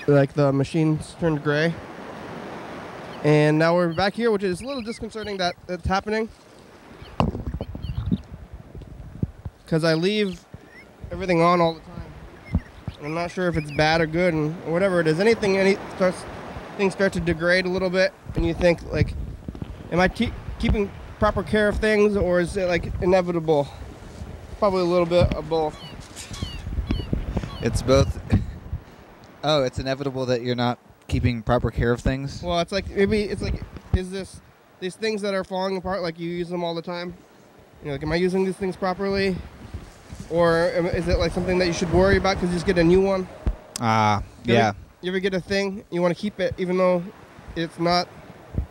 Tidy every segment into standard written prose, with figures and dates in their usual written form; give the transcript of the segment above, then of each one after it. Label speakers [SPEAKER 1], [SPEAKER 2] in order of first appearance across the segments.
[SPEAKER 1] like the machines turned gray. And now we're back here, which is a little disconcerting that it's happening. Because I leave everything on all the time. And I'm not sure if it's bad or good, and whatever it is. Things start to degrade a little bit, and you think, like, am I keeping proper care of things, or is it like inevitable? Probably a little bit of both.
[SPEAKER 2] It's both. Oh, it's inevitable that you're not keeping proper care of things?
[SPEAKER 1] Well, it's like, maybe it's like, these things that are falling apart, like you use them all the time? You know, like, am I using these things properly? Or is it like something that you should worry about because you just get a new one?
[SPEAKER 2] Yeah.
[SPEAKER 1] You ever get a thing, you want to keep it even though it's not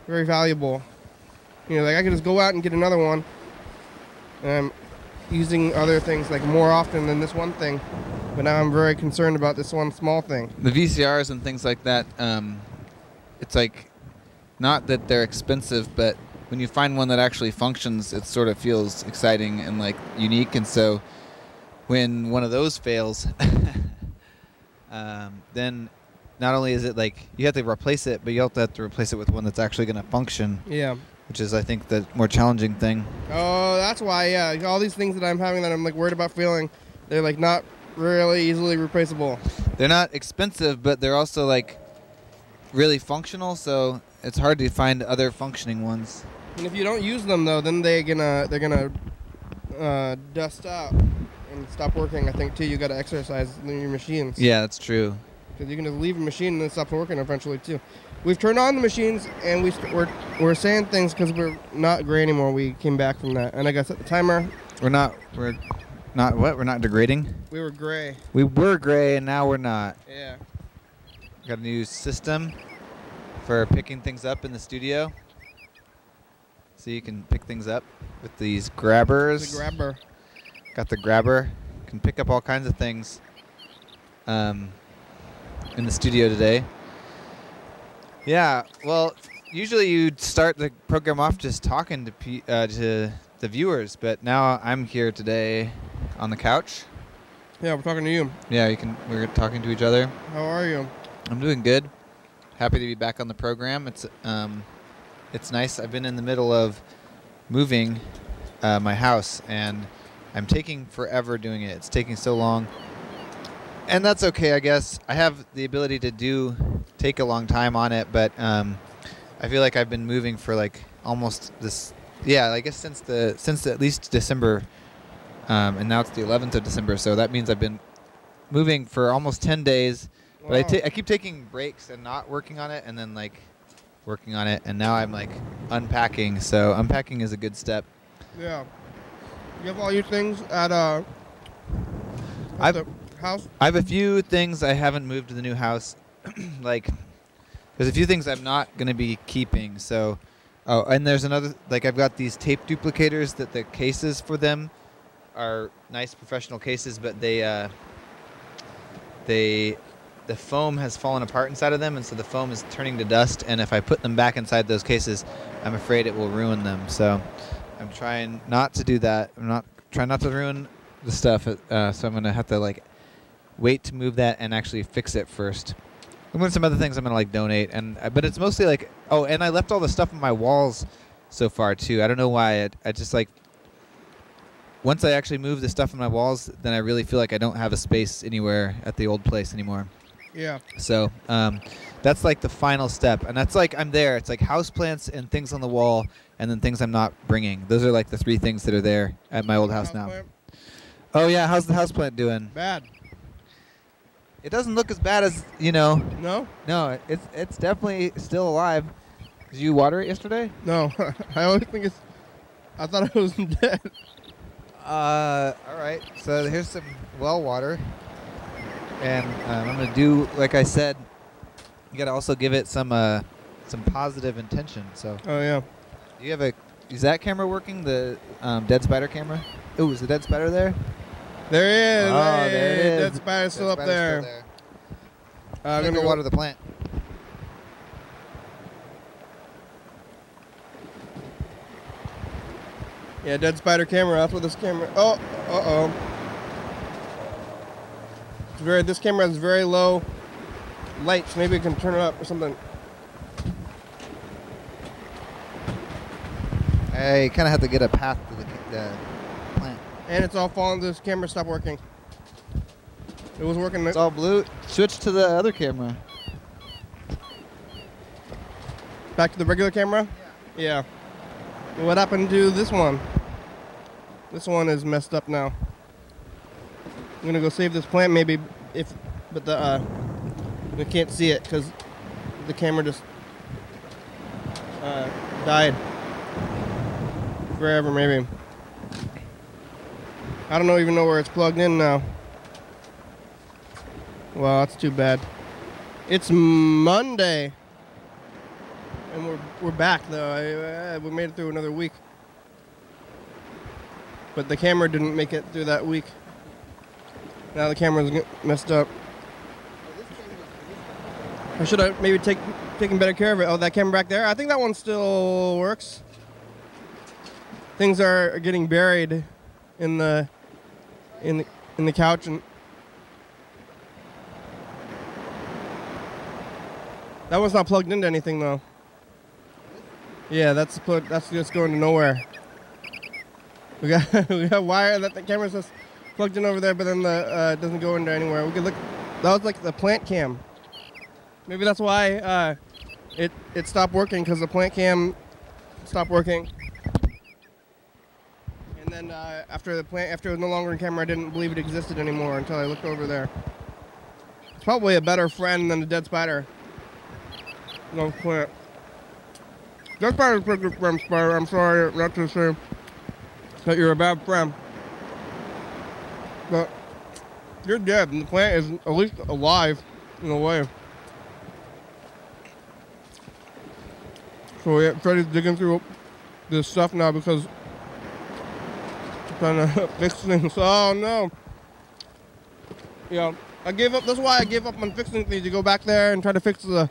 [SPEAKER 1] very valuable? You know, like I could just go out and get another one. And I'm using other things like more often than this one thing. But now I'm very concerned about this one small thing.
[SPEAKER 2] The VCRs and things like that, it's like, not that they're expensive, but when you find one that actually functions, it sort of feels exciting and like unique. And so when one of those fails, then not only is it like you have to replace it, but you also have to replace it with one that's actually going to function.
[SPEAKER 1] Yeah.
[SPEAKER 2] Which is, I think, the more challenging thing.
[SPEAKER 1] Oh, that's why, yeah. All these things that I'm having that I'm like worried about failing, they're like not really easily replaceable.
[SPEAKER 2] They're not expensive, but they're also like really functional, so it's hard to find other functioning ones.
[SPEAKER 1] And if you don't use them though, then they're gonna dust out and stop working. I think too. You got to exercise your machines.
[SPEAKER 2] Yeah, that's true.
[SPEAKER 1] Because you can just leave a machine and it stops working eventually too. We've turned on the machines and we're saying things because we're not gray anymore. We came back from that, and I got set the timer.
[SPEAKER 2] We're not what? We're not degrading?
[SPEAKER 1] We were gray.
[SPEAKER 2] We were gray and now we're not.
[SPEAKER 1] Yeah.
[SPEAKER 2] Got a new system for picking things up in the studio. So you can pick things up with these grabbers.
[SPEAKER 1] The grabber.
[SPEAKER 2] Got the grabber. Can pick up all kinds of things in the studio today. Yeah, well, usually you'd start the program off just talking to the viewers, but now I'm here today on the couch.
[SPEAKER 1] Yeah, we're talking to you.
[SPEAKER 2] Yeah, we're talking to each other.
[SPEAKER 1] How are you?
[SPEAKER 2] I'm doing good. Happy to be back on the program. It's nice. I've been in the middle of moving my house, and I'm taking forever doing it. It's taking so long. And that's okay, I guess. I have the ability to take a long time on it, but I feel like I've been moving for like almost this, yeah, I guess since at least December, and now it's the 11th of December, so that means I've been moving for almost 10 days.
[SPEAKER 1] Wow.
[SPEAKER 2] But I keep taking breaks and not working on it, and then like working on it, and now I'm like unpacking. So unpacking is a good step.
[SPEAKER 1] Yeah. You have all your things at the house?
[SPEAKER 2] I have a few things I haven't moved to the new house. Like, there's a few things I'm not going to be keeping. So, oh, and there's another, like I've got these tape duplicators that the cases for them are nice professional cases, but the foam has fallen apart inside of them, and so the foam is turning to dust, and if I put them back inside those cases, I'm afraid it will ruin them. So I'm trying not to do that. Trying not to ruin the stuff, so I'm going to have to like wait to move that and actually fix it first. And then some other things I'm going to like donate, but it's mostly like, oh, and I left all the stuff on my walls so far too. I don't know why. I just like, once I actually move the stuff on my walls, then I really feel like I don't have a space anywhere at the old place anymore.
[SPEAKER 1] Yeah.
[SPEAKER 2] So that's like the final step, and that's like I'm there. It's like houseplants and things on the wall, and then things I'm not bringing. Those are like the three things that are there at my old house now. Oh yeah, how's the houseplant doing?
[SPEAKER 1] Bad.
[SPEAKER 2] It doesn't look as bad as, you know.
[SPEAKER 1] No?
[SPEAKER 2] No, it's definitely still alive. Did you water it yesterday?
[SPEAKER 1] No. I always think I thought it was dead.
[SPEAKER 2] All right. So here's some well water. And I'm going to do, like I said, you got to also give it some positive intention. So.
[SPEAKER 1] Oh, yeah.
[SPEAKER 2] Do you have is that camera working? The dead spider camera? Oh, is the dead spider there?
[SPEAKER 1] There he is.
[SPEAKER 2] Oh,
[SPEAKER 1] hey,
[SPEAKER 2] there it is.
[SPEAKER 1] Dead spider's still up there.
[SPEAKER 2] I'm going to water the plant.
[SPEAKER 1] Yeah, dead spider camera. That's what this camera. Oh, uh-oh. This camera has very low lights. Maybe I can turn it up or something.
[SPEAKER 2] I kind of have to get a path to the plant.
[SPEAKER 1] And it's all falling. This camera stopped working. It was working.
[SPEAKER 2] It's all blue. Switch to the other camera.
[SPEAKER 1] Back to the regular camera? Yeah. What happened to this one? This one is messed up now. I'm gonna go save this plant maybe but we can't see it because the camera just died. Forever maybe. I don't even know where it's plugged in now. Well, that's too bad. It's Monday. And we're back though. We made it through another week. But the camera didn't make it through that week. Now the camera's messed up. I should have maybe taken better care of it. Oh, that camera back there? I think that one still works. Things are getting buried in the couch, and that one's not plugged into anything though. Yeah, that's just going to nowhere. We got wire that the camera's just plugged in over there, but then it doesn't go into anywhere. We could look. That was like the plant cam. Maybe that's why it stopped working, because the plant cam stopped working. And then after it was no longer in camera, I didn't believe it existed anymore until I looked over there. It's probably a better friend than the dead spider. No plant. Dead spider's a pretty good friend, Spider. I'm sorry not to say that you're a bad friend. But you're dead, and the plant is at least alive in a way. So yeah, Freddy's digging through this stuff now because I'm trying to fix things. Oh no. Yeah, I gave up. That's why I gave up on fixing things. You go back there and try to fix the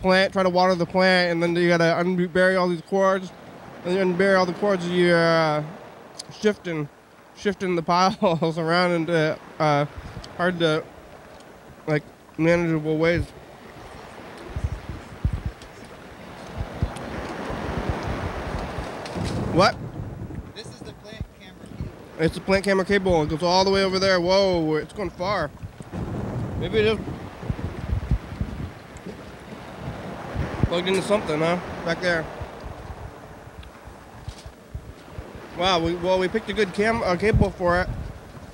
[SPEAKER 1] plant, try to water the plant, and then you gotta unbury all these cords. And then bury all the cords, you're shifting the piles around into hard to, like, manageable ways. What?
[SPEAKER 2] This is the plant camera cable.
[SPEAKER 1] It's the plant camera cable. It goes all the way over there. Whoa, it's going far. Maybe it is plugged into something, huh? Back there. Wow, we picked a good cable for it.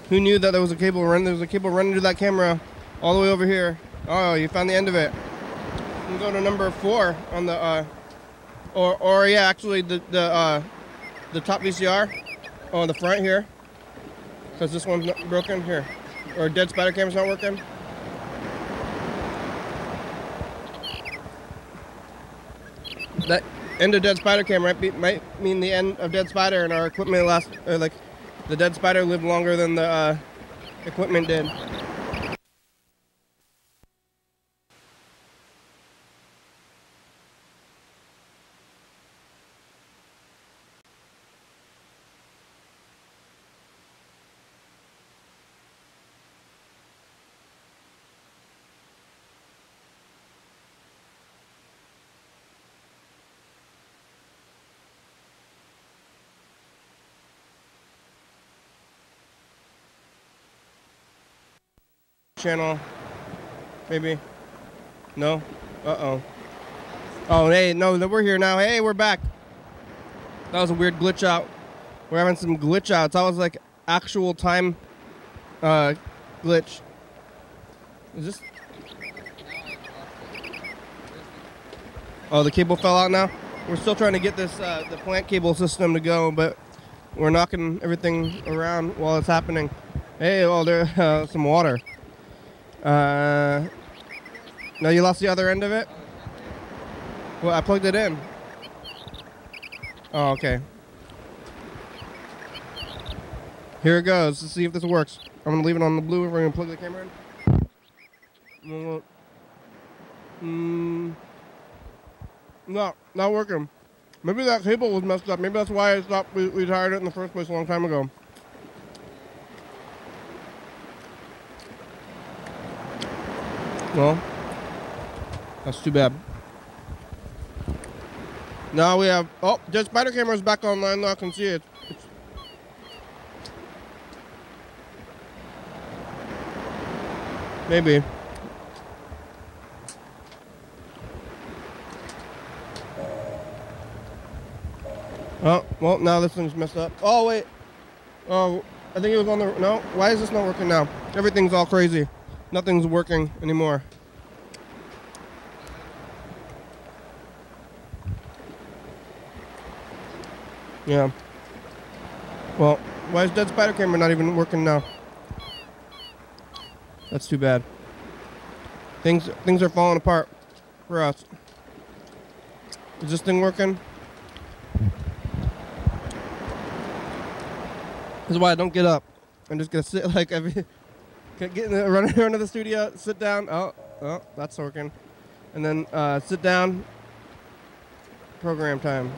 [SPEAKER 1] Who knew that there was a cable run? There was a cable running to that camera all the way over here. Oh, you found the end of it. You can go to number 4 on the or yeah, actually the top VCR on the front here, because this one's not broken here, or dead spider camera's not working. That end of dead spider cam might mean the end of dead spider, and our equipment like the dead spider lived longer than the equipment did. Channel, maybe. No. Uh-oh. Oh, hey, no, we're here now. Hey, we're back. That was a weird glitch out. We're having some glitch outs. That was like actual time glitch. Is this? Oh, the cable fell out now? We're still trying to get this the plant cable system to go, but we're knocking everything around while it's happening. Hey, oh, there's some water. No, you lost the other end of it? Well, I plugged it in. Oh, okay. Here it goes. Let's see if this works. I'm gonna leave it on the blue. We're gonna plug the camera in. No, not working. Maybe that cable was messed up. Maybe that's why I stopped. We retired it in the first place a long time ago. Well, That's too bad. Now we have, oh, the spider camera is back online now. I can see it. Maybe. Oh, well, now this thing's messed up. Oh, wait. Oh, I think it was on the, no, why is this not working now? Everything's all crazy. Nothing's working anymore. Yeah. Well, why is Dead Spider Camera not even working now? That's too bad. Things are falling apart for us. Is this thing working? This is why I don't get up. I'm just gonna sit like every, run into the studio, sit down. Oh, that's working. And then sit down. Program time.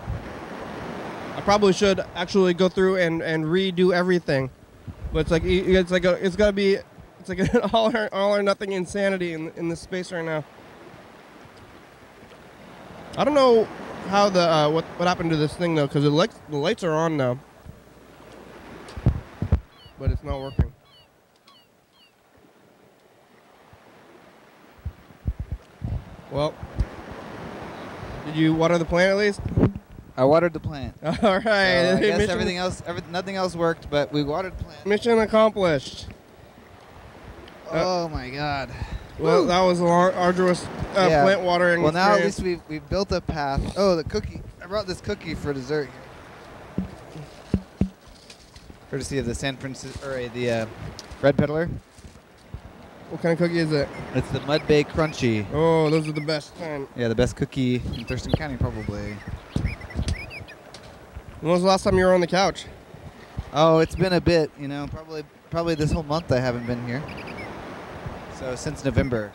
[SPEAKER 1] I probably should actually go through and redo everything, but it's like an all or nothing insanity in this space right now. I don't know how the what happened to this thing though, because the lights are on now, but it's not working. Well, did you water the plant at least?
[SPEAKER 2] I watered the plant.
[SPEAKER 1] All right.
[SPEAKER 2] So I guess nothing else worked, but we watered the plant.
[SPEAKER 1] Mission accomplished.
[SPEAKER 2] Oh my God.
[SPEAKER 1] Well,
[SPEAKER 2] Woo.
[SPEAKER 1] that was a long, arduous plant watering.
[SPEAKER 2] Well, now
[SPEAKER 1] experience.
[SPEAKER 2] at least we've built a path. Oh, the cookie. I brought this cookie for dessert here. Courtesy of the San Francisco, or the Red Peddler.
[SPEAKER 1] What kind of cookie is it?
[SPEAKER 2] It's the Mud Bay Crunchy.
[SPEAKER 1] Oh, those are the best kind.
[SPEAKER 2] Yeah, the best cookie in Thurston County, probably.
[SPEAKER 1] When was the last time you were on the couch?
[SPEAKER 2] Oh, it's been a bit, you know, probably this whole month I haven't been here. So since November.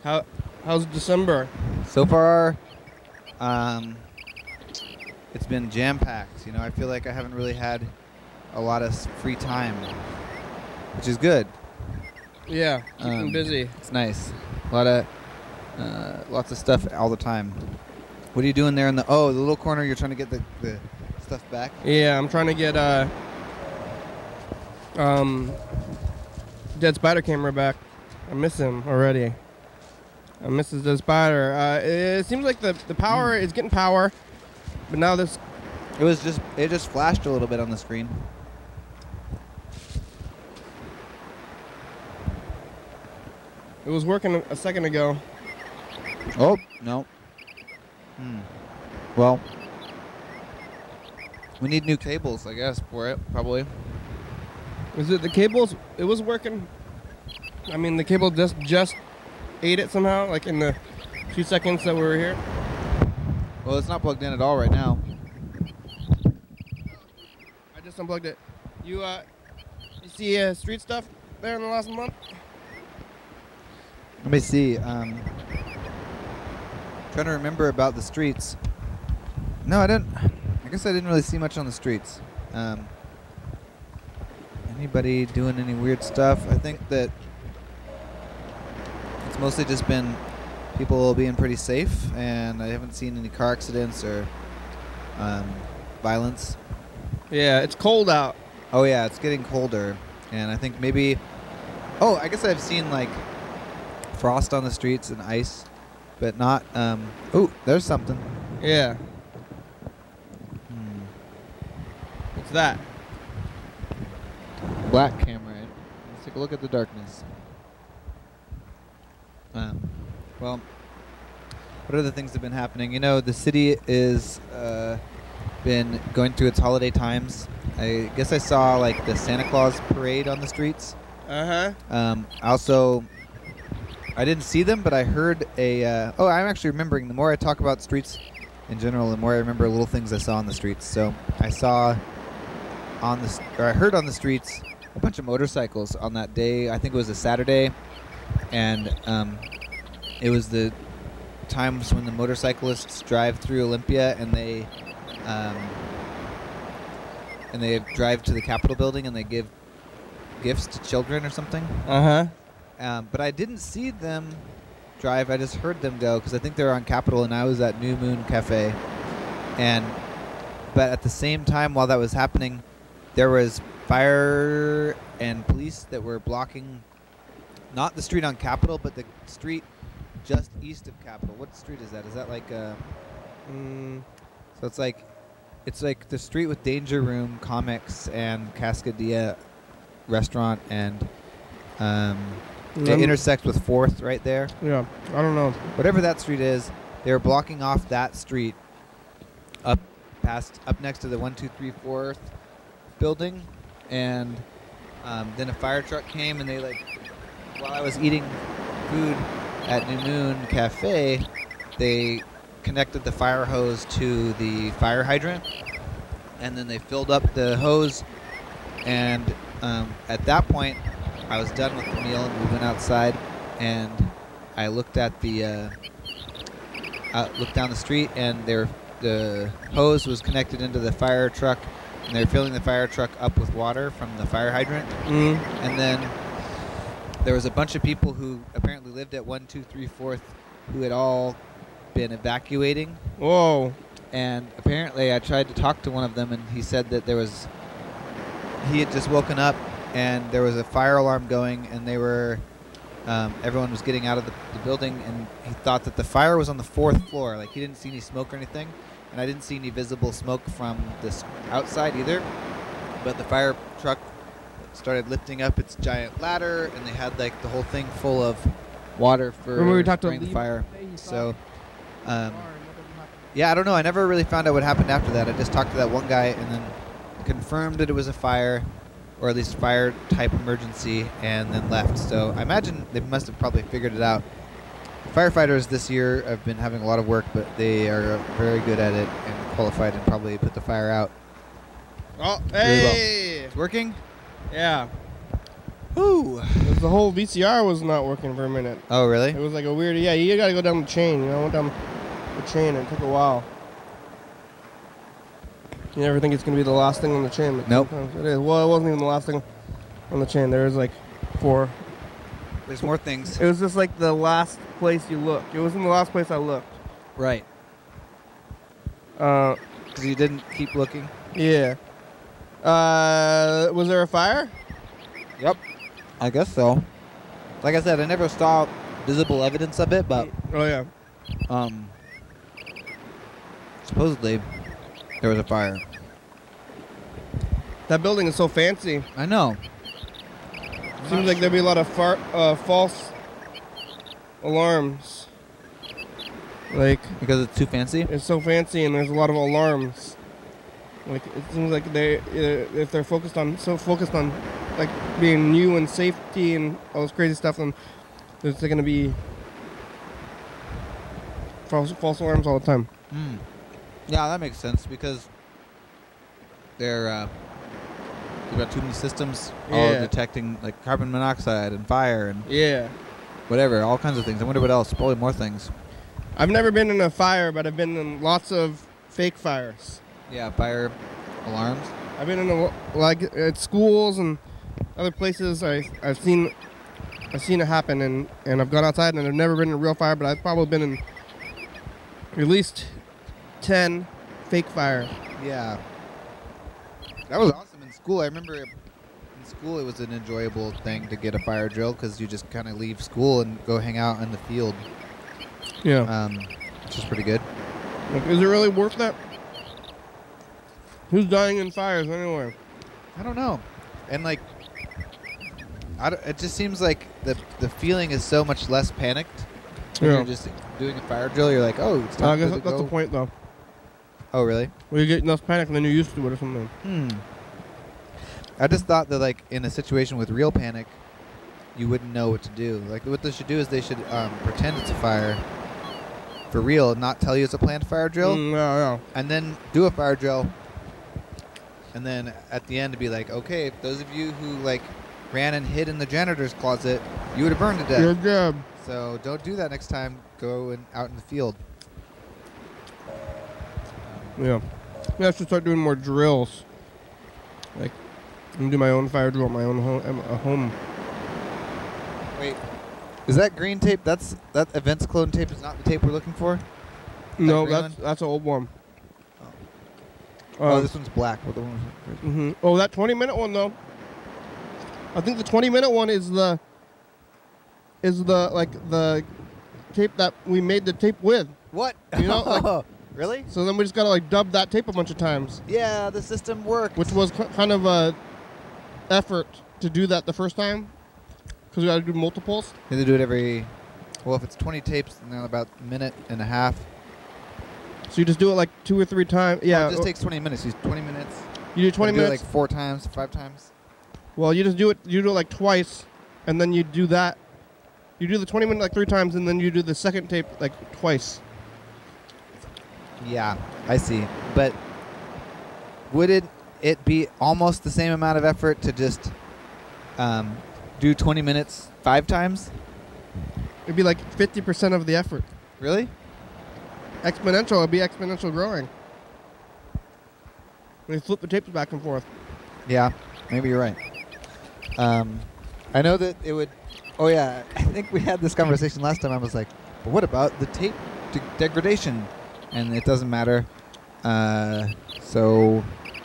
[SPEAKER 1] How's December?
[SPEAKER 2] So far, it's been jam-packed. You know, I feel like I haven't really had a lot of free time, which is good.
[SPEAKER 1] Yeah, keeping busy.
[SPEAKER 2] It's nice. A lot of lots of stuff all the time. What are you doing there in the little corner? You're trying to get the stuff back?
[SPEAKER 1] Yeah, I'm trying to get Dead Spider Camera back. I miss him already. I miss his Dead Spider. It seems like the power is getting power, but now this.
[SPEAKER 2] It just flashed a little bit on the screen.
[SPEAKER 1] It was working a second ago.
[SPEAKER 2] Oh no. Well, we need new cables, I guess, for it, probably.
[SPEAKER 1] Is it the cables? It was working. I mean, the cable just ate it somehow, like in the 2 seconds that we were here.
[SPEAKER 2] Well, it's not plugged in at all right now.
[SPEAKER 1] I just unplugged it. You see street stuff there in the last month?
[SPEAKER 2] Let me see. Trying to remember about the streets. No, I didn't. I guess I didn't really see much on the streets. Anybody doing any weird stuff? I think that it's mostly just been people being pretty safe, and I haven't seen any car accidents or violence.
[SPEAKER 1] Yeah, it's cold out.
[SPEAKER 2] Oh yeah, it's getting colder, and I think maybe. Oh, I guess I've seen like frost on the streets and ice, but not. Oh, there's something.
[SPEAKER 1] Yeah. What's that?
[SPEAKER 2] Black camera. Let's take a look at the darkness. Well, what other things have been happening? You know, the city is been going through its holiday times. I guess I saw like the Santa Claus parade on the streets. Also, I didn't see them, but I heard a. I'm actually remembering. The more I talk about streets in general, the more I remember little things I saw on the streets. So I saw I heard on the streets a bunch of motorcycles on that day. I think it was a Saturday, and it was the times when the motorcyclists drive through Olympia and they drive to the Capitol building and they give gifts to children or something.
[SPEAKER 1] Uh-huh.
[SPEAKER 2] But I didn't see them drive. I just heard them go because I think they were on Capitol, and I was at New Moon Cafe. But at the same time, while that was happening, there was fire and police that were blocking not the street on Capitol, but the street just east of Capitol. What street is that? Is that like so it's like the street with Danger Room Comics and Cascadia Restaurant, and it intersects with 4th right there.
[SPEAKER 1] Yeah, I don't know.
[SPEAKER 2] Whatever that street is, they were blocking off that street up next to the 1-2-3-4th building, and then a fire truck came, and they while I was eating food at New Moon Cafe, they connected the fire hose to the fire hydrant, and then they filled up the hose, and at that point I was done with the meal, and we went outside, and I looked at looked down the street, and the hose was connected into the fire truck, and they were filling the fire truck up with water from the fire hydrant. And then there was a bunch of people who apparently lived at 1-2-3-4th who had all been evacuating.
[SPEAKER 1] Whoa.
[SPEAKER 2] And apparently I tried to talk to one of them, and he said that he had just woken up, and there was a fire alarm going, and they were everyone was getting out of the building, and he thought that the fire was on the 4th floor. Like, he didn't see any smoke or anything, and I didn't see any visible smoke from this outside either. But the fire truck started lifting up its giant ladder, and they had like the whole thing full of water for spraying the fire. So, yeah, I don't know. I never really found out what happened after that. I just talked to that one guy, and then confirmed that it was a fire, or at least fire type emergency, and then left. So I imagine they must have probably figured it out. Firefighters this year have been having a lot of work, but they are very good at it and qualified, and probably put the fire out.
[SPEAKER 1] Oh,
[SPEAKER 2] Really well.
[SPEAKER 1] hey!
[SPEAKER 2] It's working?
[SPEAKER 1] Yeah.
[SPEAKER 2] Woo!
[SPEAKER 1] The whole VCR was not working for a minute.
[SPEAKER 2] Oh, really?
[SPEAKER 1] It was like a weird, yeah, you gotta go down the chain, I went down the chain, and it took a while. You never think it's gonna be the last thing on the chain, but
[SPEAKER 2] nope.
[SPEAKER 1] Sometimes it is. Well, it wasn't even the last thing on the chain. There was like 4.
[SPEAKER 2] There's more things.
[SPEAKER 1] It was just like the last place you looked. It wasn't the last place I looked.
[SPEAKER 2] Right. Because you didn't keep looking?
[SPEAKER 1] Yeah. Was there a fire?
[SPEAKER 2] Yep. I guess so. Like I said, I never saw visible evidence of it, but
[SPEAKER 1] oh yeah.
[SPEAKER 2] Supposedly there was a fire.
[SPEAKER 1] That building is so fancy.
[SPEAKER 2] I know.
[SPEAKER 1] Seems like there'd be a lot of false alarms. Like,
[SPEAKER 2] because it's too fancy?
[SPEAKER 1] It's so fancy, and there's a lot of alarms. Like, it seems like if they're focused on like being new and safety and all this crazy stuff, then there's going to be false alarms all the time.
[SPEAKER 2] Yeah, that makes sense, because they've got too many systems all detecting like carbon monoxide and fire and whatever, all kinds of things. I wonder what else. Probably more things.
[SPEAKER 1] I've never been in a fire, but I've been in lots of fake fires.
[SPEAKER 2] Yeah, fire alarms.
[SPEAKER 1] I've been in like at schools and other places. I've seen it happen, and I've gone outside, and I've never been in a real fire, but I've probably been in at least 10 fake fires.
[SPEAKER 2] Yeah. That was awesome in school. I remember in school it was an enjoyable thing to get a fire drill, because you just kind of leave school and go hang out in the field.
[SPEAKER 1] Yeah.
[SPEAKER 2] Which is pretty good.
[SPEAKER 1] Like, is it really worth that? Who's dying in fires anyway?
[SPEAKER 2] I don't know. And like, it just seems like the feeling is so much less panicked. When you're just doing a fire drill, you're like, oh, it's time
[SPEAKER 1] I guess
[SPEAKER 2] to
[SPEAKER 1] that's
[SPEAKER 2] go.
[SPEAKER 1] the point, though.
[SPEAKER 2] Oh, really?
[SPEAKER 1] Well, you get enough panic, and then you're used to it or something.
[SPEAKER 2] I just thought that, like, in a situation with real panic, you wouldn't know what to do. Like, what they should do is they should pretend it's a fire for real, not tell you it's a planned fire drill. And then do a fire drill. And then at the end to be like, okay, those of you who, like, ran and hid in the janitor's closet, you would have burned to death.
[SPEAKER 1] Good job.
[SPEAKER 2] So don't do that next time. Go out in the field.
[SPEAKER 1] Yeah. I should start doing more drills. Like, I'm gonna do my own fire drill at my own home.
[SPEAKER 2] Wait. Is that green tape? That events clone tape is not the tape we're looking for?
[SPEAKER 1] No,
[SPEAKER 2] green
[SPEAKER 1] that's an old one.
[SPEAKER 2] Oh, this one's black. What the one was
[SPEAKER 1] Oh, that 20-minute one though. I think the 20-minute one is the tape that we made the tape with.
[SPEAKER 2] What?
[SPEAKER 1] You know, like,
[SPEAKER 2] really?
[SPEAKER 1] So then we just gotta like dub that tape a bunch of times.
[SPEAKER 2] Yeah, the system worked.
[SPEAKER 1] Which was kind of a effort to do that the first time, because we gotta do multiples.
[SPEAKER 2] You have to do it every. Well, if it's 20 tapes, then they're about a minute and a half.
[SPEAKER 1] So you just do it like 2 or 3 times. Yeah.
[SPEAKER 2] Well, it just takes 20 minutes. You 20 minutes.
[SPEAKER 1] You do 20 minutes.
[SPEAKER 2] Do it like 4 times, 5 times.
[SPEAKER 1] Well, you just do it. You do it like twice, and then you do that. You do the 20-minute like 3 times, and then you do the second tape like twice.
[SPEAKER 2] Yeah, I see. But would it be almost the same amount of effort to just do 20 minutes 5 times?
[SPEAKER 1] It'd be like 50% of the effort.
[SPEAKER 2] Really?
[SPEAKER 1] Exponential. It'd be exponential growing. We flip the tapes back and forth.
[SPEAKER 2] Yeah, maybe you're right. I know that it would. Oh yeah, I think we had this conversation last time. I was like, but what about the tape degradation? And it doesn't matter. So,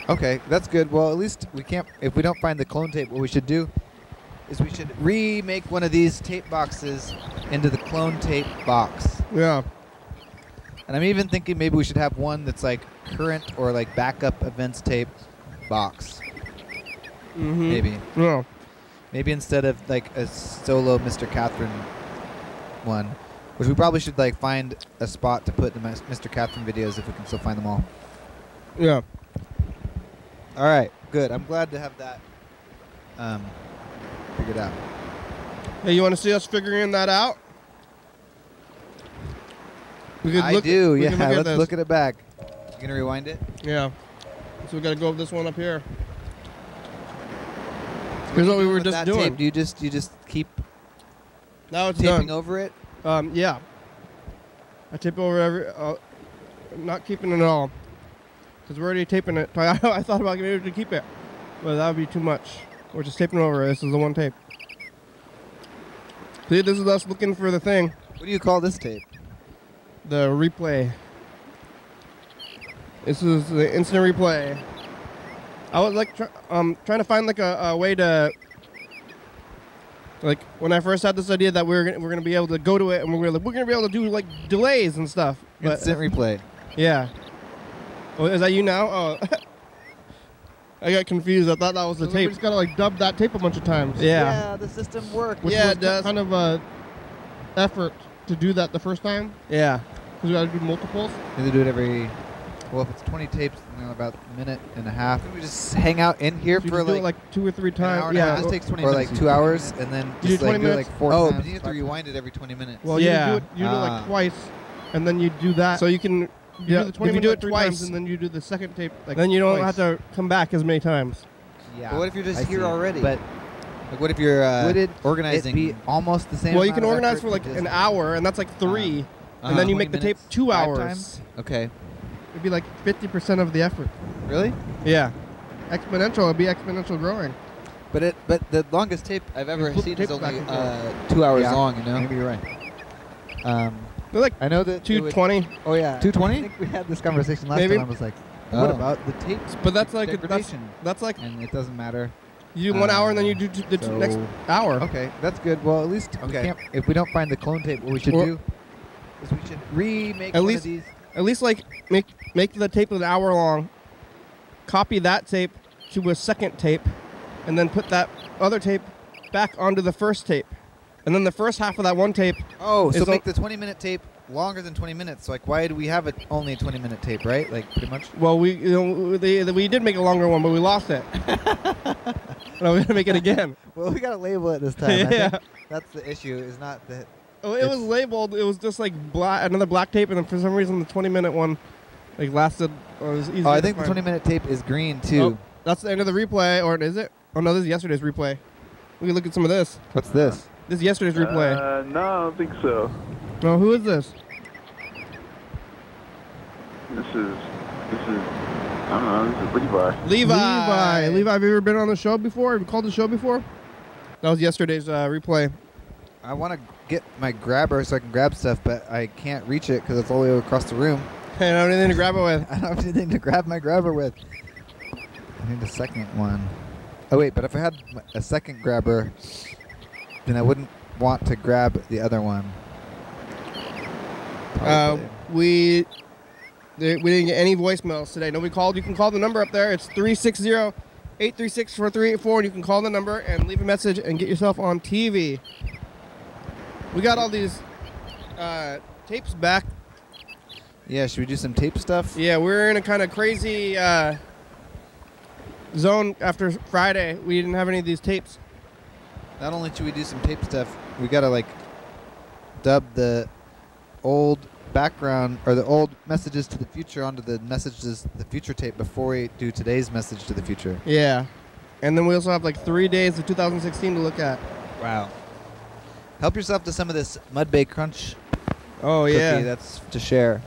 [SPEAKER 2] okay, that's good. Well, at least we can't. If we don't find the clone tape, what we should do is we should remake one of these tape boxes into the clone tape box.
[SPEAKER 1] Yeah.
[SPEAKER 2] And I'm even thinking maybe we should have one that's like current or like backup events tape box. Maybe.
[SPEAKER 1] Yeah.
[SPEAKER 2] Maybe instead of like a solo Mr. Catherine one, which we probably should like find a spot to put the Mr. Catherine videos if we can still find them all.
[SPEAKER 1] Yeah.
[SPEAKER 2] All right, good. I'm glad to have that figured out.
[SPEAKER 1] Hey, you want to see us figuring that out?
[SPEAKER 2] I do, yeah. Let's look at it back. You gonna rewind it?
[SPEAKER 1] Yeah. So we gotta go over this one up here. Here's what we were just doing.
[SPEAKER 2] Tape? Do you just keep
[SPEAKER 1] now it's
[SPEAKER 2] taping
[SPEAKER 1] done.
[SPEAKER 2] over it?
[SPEAKER 1] Yeah. I tape over every. Not keeping it at all, because we're already taping it. I thought about getting able to keep it, but that would be too much. We're just taping over. This is the one tape. See, this is us looking for the thing.
[SPEAKER 2] What do you call this tape?
[SPEAKER 1] The replay. This is the instant replay. I was like trying to find like a way to, like, when I first had this idea that we're gonna be able to go to it and we're gonna be able to do like delays and stuff. But,
[SPEAKER 2] instant replay.
[SPEAKER 1] Yeah. Oh, is that you now? Oh. I got confused. I thought that was the tape. We just gotta like dub that tape a bunch of times. Yeah.
[SPEAKER 2] Yeah, the system worked.
[SPEAKER 1] Which was kind of a effort to do that the first time. Yeah. Because we gotta do multiples.
[SPEAKER 2] You have to do it every. Well, if it's 20 tapes, then about a minute and a half. Can we just hang out in here
[SPEAKER 1] So you
[SPEAKER 2] for
[SPEAKER 1] just do it like 2 or 3 times.
[SPEAKER 2] Yeah, it takes 20 minutes. Or like 2 hours, and then
[SPEAKER 1] You
[SPEAKER 2] just
[SPEAKER 1] do 20
[SPEAKER 2] like do it
[SPEAKER 1] minutes?
[SPEAKER 2] like 4
[SPEAKER 1] Oh,
[SPEAKER 2] times.
[SPEAKER 1] but
[SPEAKER 2] But you have to rewind it every 20 minutes.
[SPEAKER 1] Well, you do it like twice, and then you do that. So you can do the 20
[SPEAKER 3] if you do it
[SPEAKER 1] twice,
[SPEAKER 3] twice,
[SPEAKER 1] and then you do the second tape. Like then you don't have to come back as many times.
[SPEAKER 2] Yeah.
[SPEAKER 4] But what if you're just
[SPEAKER 2] I
[SPEAKER 4] here
[SPEAKER 2] see.
[SPEAKER 4] already?
[SPEAKER 2] But like, what if you're organizing?
[SPEAKER 4] It be
[SPEAKER 2] almost the same.
[SPEAKER 1] Well, you
[SPEAKER 2] amount
[SPEAKER 1] can
[SPEAKER 2] of
[SPEAKER 1] organize
[SPEAKER 2] effort
[SPEAKER 1] for like
[SPEAKER 2] to just-
[SPEAKER 1] an hour, and that's like 3, and then you make the
[SPEAKER 2] 20
[SPEAKER 1] tape
[SPEAKER 2] minutes,
[SPEAKER 1] 2
[SPEAKER 2] 5
[SPEAKER 1] hours.
[SPEAKER 2] times? Okay.
[SPEAKER 1] It'd be like 50% of the effort.
[SPEAKER 2] Really?
[SPEAKER 1] Yeah. Exponential. It'd be exponential growing.
[SPEAKER 2] But the longest tape I've ever
[SPEAKER 1] flip
[SPEAKER 2] seen
[SPEAKER 1] the
[SPEAKER 2] is
[SPEAKER 1] tapes back
[SPEAKER 2] only
[SPEAKER 1] and
[SPEAKER 2] 2 hours
[SPEAKER 1] Yeah.
[SPEAKER 2] long. You know.
[SPEAKER 4] Maybe you're right.
[SPEAKER 1] They're like
[SPEAKER 2] I know that
[SPEAKER 1] 220.
[SPEAKER 4] Oh yeah.
[SPEAKER 2] 220?
[SPEAKER 4] I think we had this conversation last
[SPEAKER 1] Maybe.
[SPEAKER 4] time. I was like, what about the tapes?
[SPEAKER 1] But that's like
[SPEAKER 2] degradation,
[SPEAKER 1] that's like
[SPEAKER 2] and it doesn't matter.
[SPEAKER 1] you do 1 hour and then you do the
[SPEAKER 2] so-
[SPEAKER 1] next hour.
[SPEAKER 2] Okay, that's good. Well, at least
[SPEAKER 4] Okay.
[SPEAKER 2] if we don't find the clone tape, what we should
[SPEAKER 1] Or-
[SPEAKER 2] do is we should remake
[SPEAKER 1] At
[SPEAKER 2] one
[SPEAKER 1] least-
[SPEAKER 2] of these.
[SPEAKER 1] At least like make the tape an hour long. Copy that tape to a second tape, and then put that other tape back onto the first tape, and then the first half of that one tape.
[SPEAKER 2] Oh, so
[SPEAKER 1] Is
[SPEAKER 2] make the 20-minute tape longer than 20 minutes. Like, why do we have only a 20-minute tape, right? Like, pretty much.
[SPEAKER 1] Well, we did make a longer one, but we lost it. No, we're gonna make it again.
[SPEAKER 4] Well, we gotta label it this time. I
[SPEAKER 1] Yeah.
[SPEAKER 4] think that's the issue. Is not that.
[SPEAKER 1] Oh, it was labeled. It was just like another black tape, and then for some reason the 20-minute one like lasted. Or was easier
[SPEAKER 2] Oh, I
[SPEAKER 1] to
[SPEAKER 2] think the
[SPEAKER 1] find.
[SPEAKER 2] 20-minute tape is green too.
[SPEAKER 1] Oh, that's the end of the replay, or is it? Oh no, this is yesterday's replay. We can look at some of this.
[SPEAKER 2] What's this?
[SPEAKER 1] This is yesterday's replay.
[SPEAKER 5] No, I don't think so.
[SPEAKER 1] No, who is this?
[SPEAKER 5] This is, I don't know, this is Levi.
[SPEAKER 1] Levi, have you ever been on the show before? Have you called the show before? That was yesterday's replay.
[SPEAKER 2] I want to get my grabber so I can grab stuff, but I can't reach it because it's all the way across the room.
[SPEAKER 1] I don't have anything to grab it with.
[SPEAKER 2] I don't have anything to grab my grabber with. I need a second one. Oh wait, but if I had a second grabber, then I wouldn't want to grab the other one.
[SPEAKER 1] We didn't get any voicemails today. Nobody called. You can call the number up there. It's 360-836-4384, and you can call the number and leave a message and get yourself on TV. We got all these tapes back.
[SPEAKER 2] Yeah, should we do some tape stuff?
[SPEAKER 1] Yeah, we're in a kind of crazy zone after Friday. We didn't have any of these tapes.
[SPEAKER 2] Not only should we do some tape stuff, we gotta like dub the old background or the old messages to the future onto the messages to the future tape before we do today's message to the future.
[SPEAKER 1] Yeah, and then we also have like 3 days of 2016 to look at.
[SPEAKER 2] Wow. Help yourself to some of this Mud Bay Crunch.
[SPEAKER 1] Oh
[SPEAKER 2] cookie
[SPEAKER 1] yeah,
[SPEAKER 2] that's to share.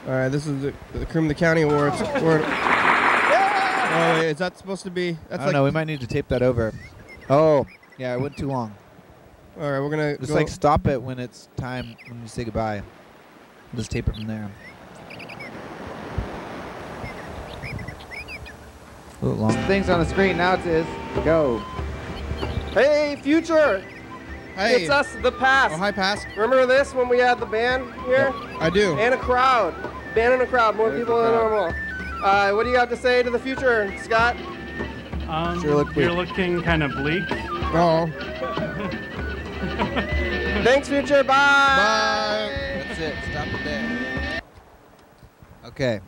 [SPEAKER 1] all right, this is the Cream of the County Awards. Oh, wait, is that supposed to be? That's
[SPEAKER 2] I don't know. We might need to tape that over. Oh, yeah, it went too long.
[SPEAKER 1] All right, we're gonna
[SPEAKER 2] Just
[SPEAKER 1] go.
[SPEAKER 2] like stop it when it's time when you say goodbye. Just tape it from there. A little long.
[SPEAKER 3] Things on the screen now. It is go.
[SPEAKER 1] Hey, future! Hey.
[SPEAKER 3] It's us, the past.
[SPEAKER 1] Oh, hi, Pass.
[SPEAKER 3] Remember this when we had the band here?
[SPEAKER 1] I do.
[SPEAKER 3] And a crowd. Band and a crowd. More
[SPEAKER 2] There's
[SPEAKER 3] people
[SPEAKER 2] the
[SPEAKER 3] than
[SPEAKER 2] crowd.
[SPEAKER 3] normal. What do you have to say to the future, Scott?
[SPEAKER 2] Sure look
[SPEAKER 6] You're
[SPEAKER 2] bleak.
[SPEAKER 6] looking kind of bleak.
[SPEAKER 1] Oh.
[SPEAKER 3] Thanks, future. Bye.
[SPEAKER 1] Bye.
[SPEAKER 2] That's it. Stop it there. Okay.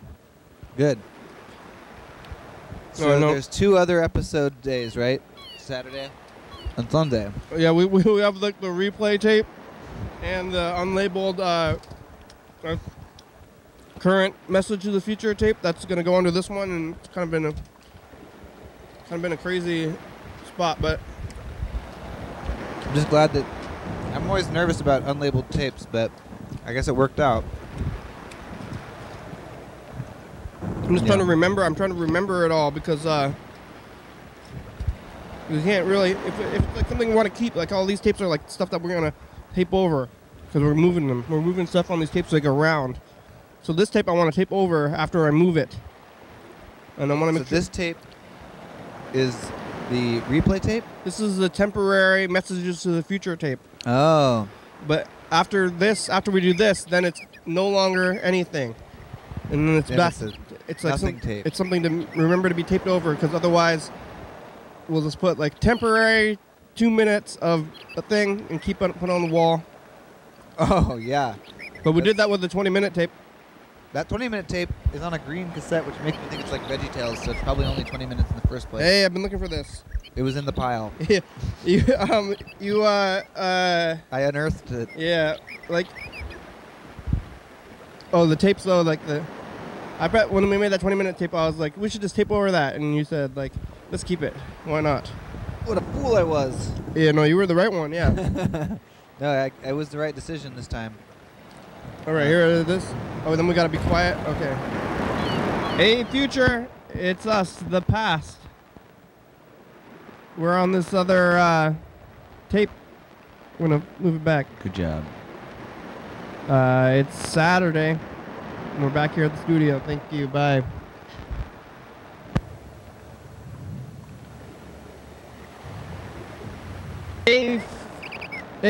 [SPEAKER 2] Good. So
[SPEAKER 1] no.
[SPEAKER 2] there's 2 other episode days, right? Saturday and Sunday.
[SPEAKER 1] Yeah, we have like the replay tape and the unlabeled current message to the future tape. That's gonna go under this one, and it's kind of been a crazy spot, but
[SPEAKER 2] I'm just glad that I'm always nervous about unlabeled tapes, but I guess it worked out.
[SPEAKER 1] I'm just trying to remember. I'm trying to remember it all because you can't really. If it's like something we want to keep, like all these tapes are like stuff that we're gonna tape over because we're moving them. We're moving stuff on these tapes like around. So this tape I want to tape over after I move it, and I want to
[SPEAKER 2] So
[SPEAKER 1] make sure
[SPEAKER 2] this tape is the replay tape?
[SPEAKER 1] this is the temporary messages to the future tape.
[SPEAKER 2] Oh.
[SPEAKER 1] But after we do this, then it's no longer anything, and then it's
[SPEAKER 2] Then
[SPEAKER 1] back.
[SPEAKER 2] it's
[SPEAKER 1] It's like
[SPEAKER 2] nothing tape.
[SPEAKER 1] It's something to remember to be taped over, because otherwise, we'll just put like temporary 2 minutes of a thing and keep it put on the wall.
[SPEAKER 2] Oh, yeah.
[SPEAKER 1] But we did that with the 20-minute tape.
[SPEAKER 2] That 20-minute tape is on a green cassette, which makes me think it's like VeggieTales, so it's probably only 20 minutes in the first place.
[SPEAKER 1] Hey, I've been looking for this.
[SPEAKER 2] It was in the pile.
[SPEAKER 1] I
[SPEAKER 2] unearthed it.
[SPEAKER 1] Yeah, like. Oh, the tapes though, like the. I bet when we made that 20-minute tape, I was like, we should just tape over that, and you said like, let's keep it. Why not?
[SPEAKER 2] What a fool I was.
[SPEAKER 1] Yeah, no, you were the right one. Yeah.
[SPEAKER 2] No, I was the right decision this time.
[SPEAKER 1] All right, here it is. Oh, then we gotta be quiet. Okay. Hey, future, it's us, the past. We're on this other tape. We're gonna move it back.
[SPEAKER 7] Good job.
[SPEAKER 1] It's Saturday, and we're back here at the studio. Thank you. Bye. Hey,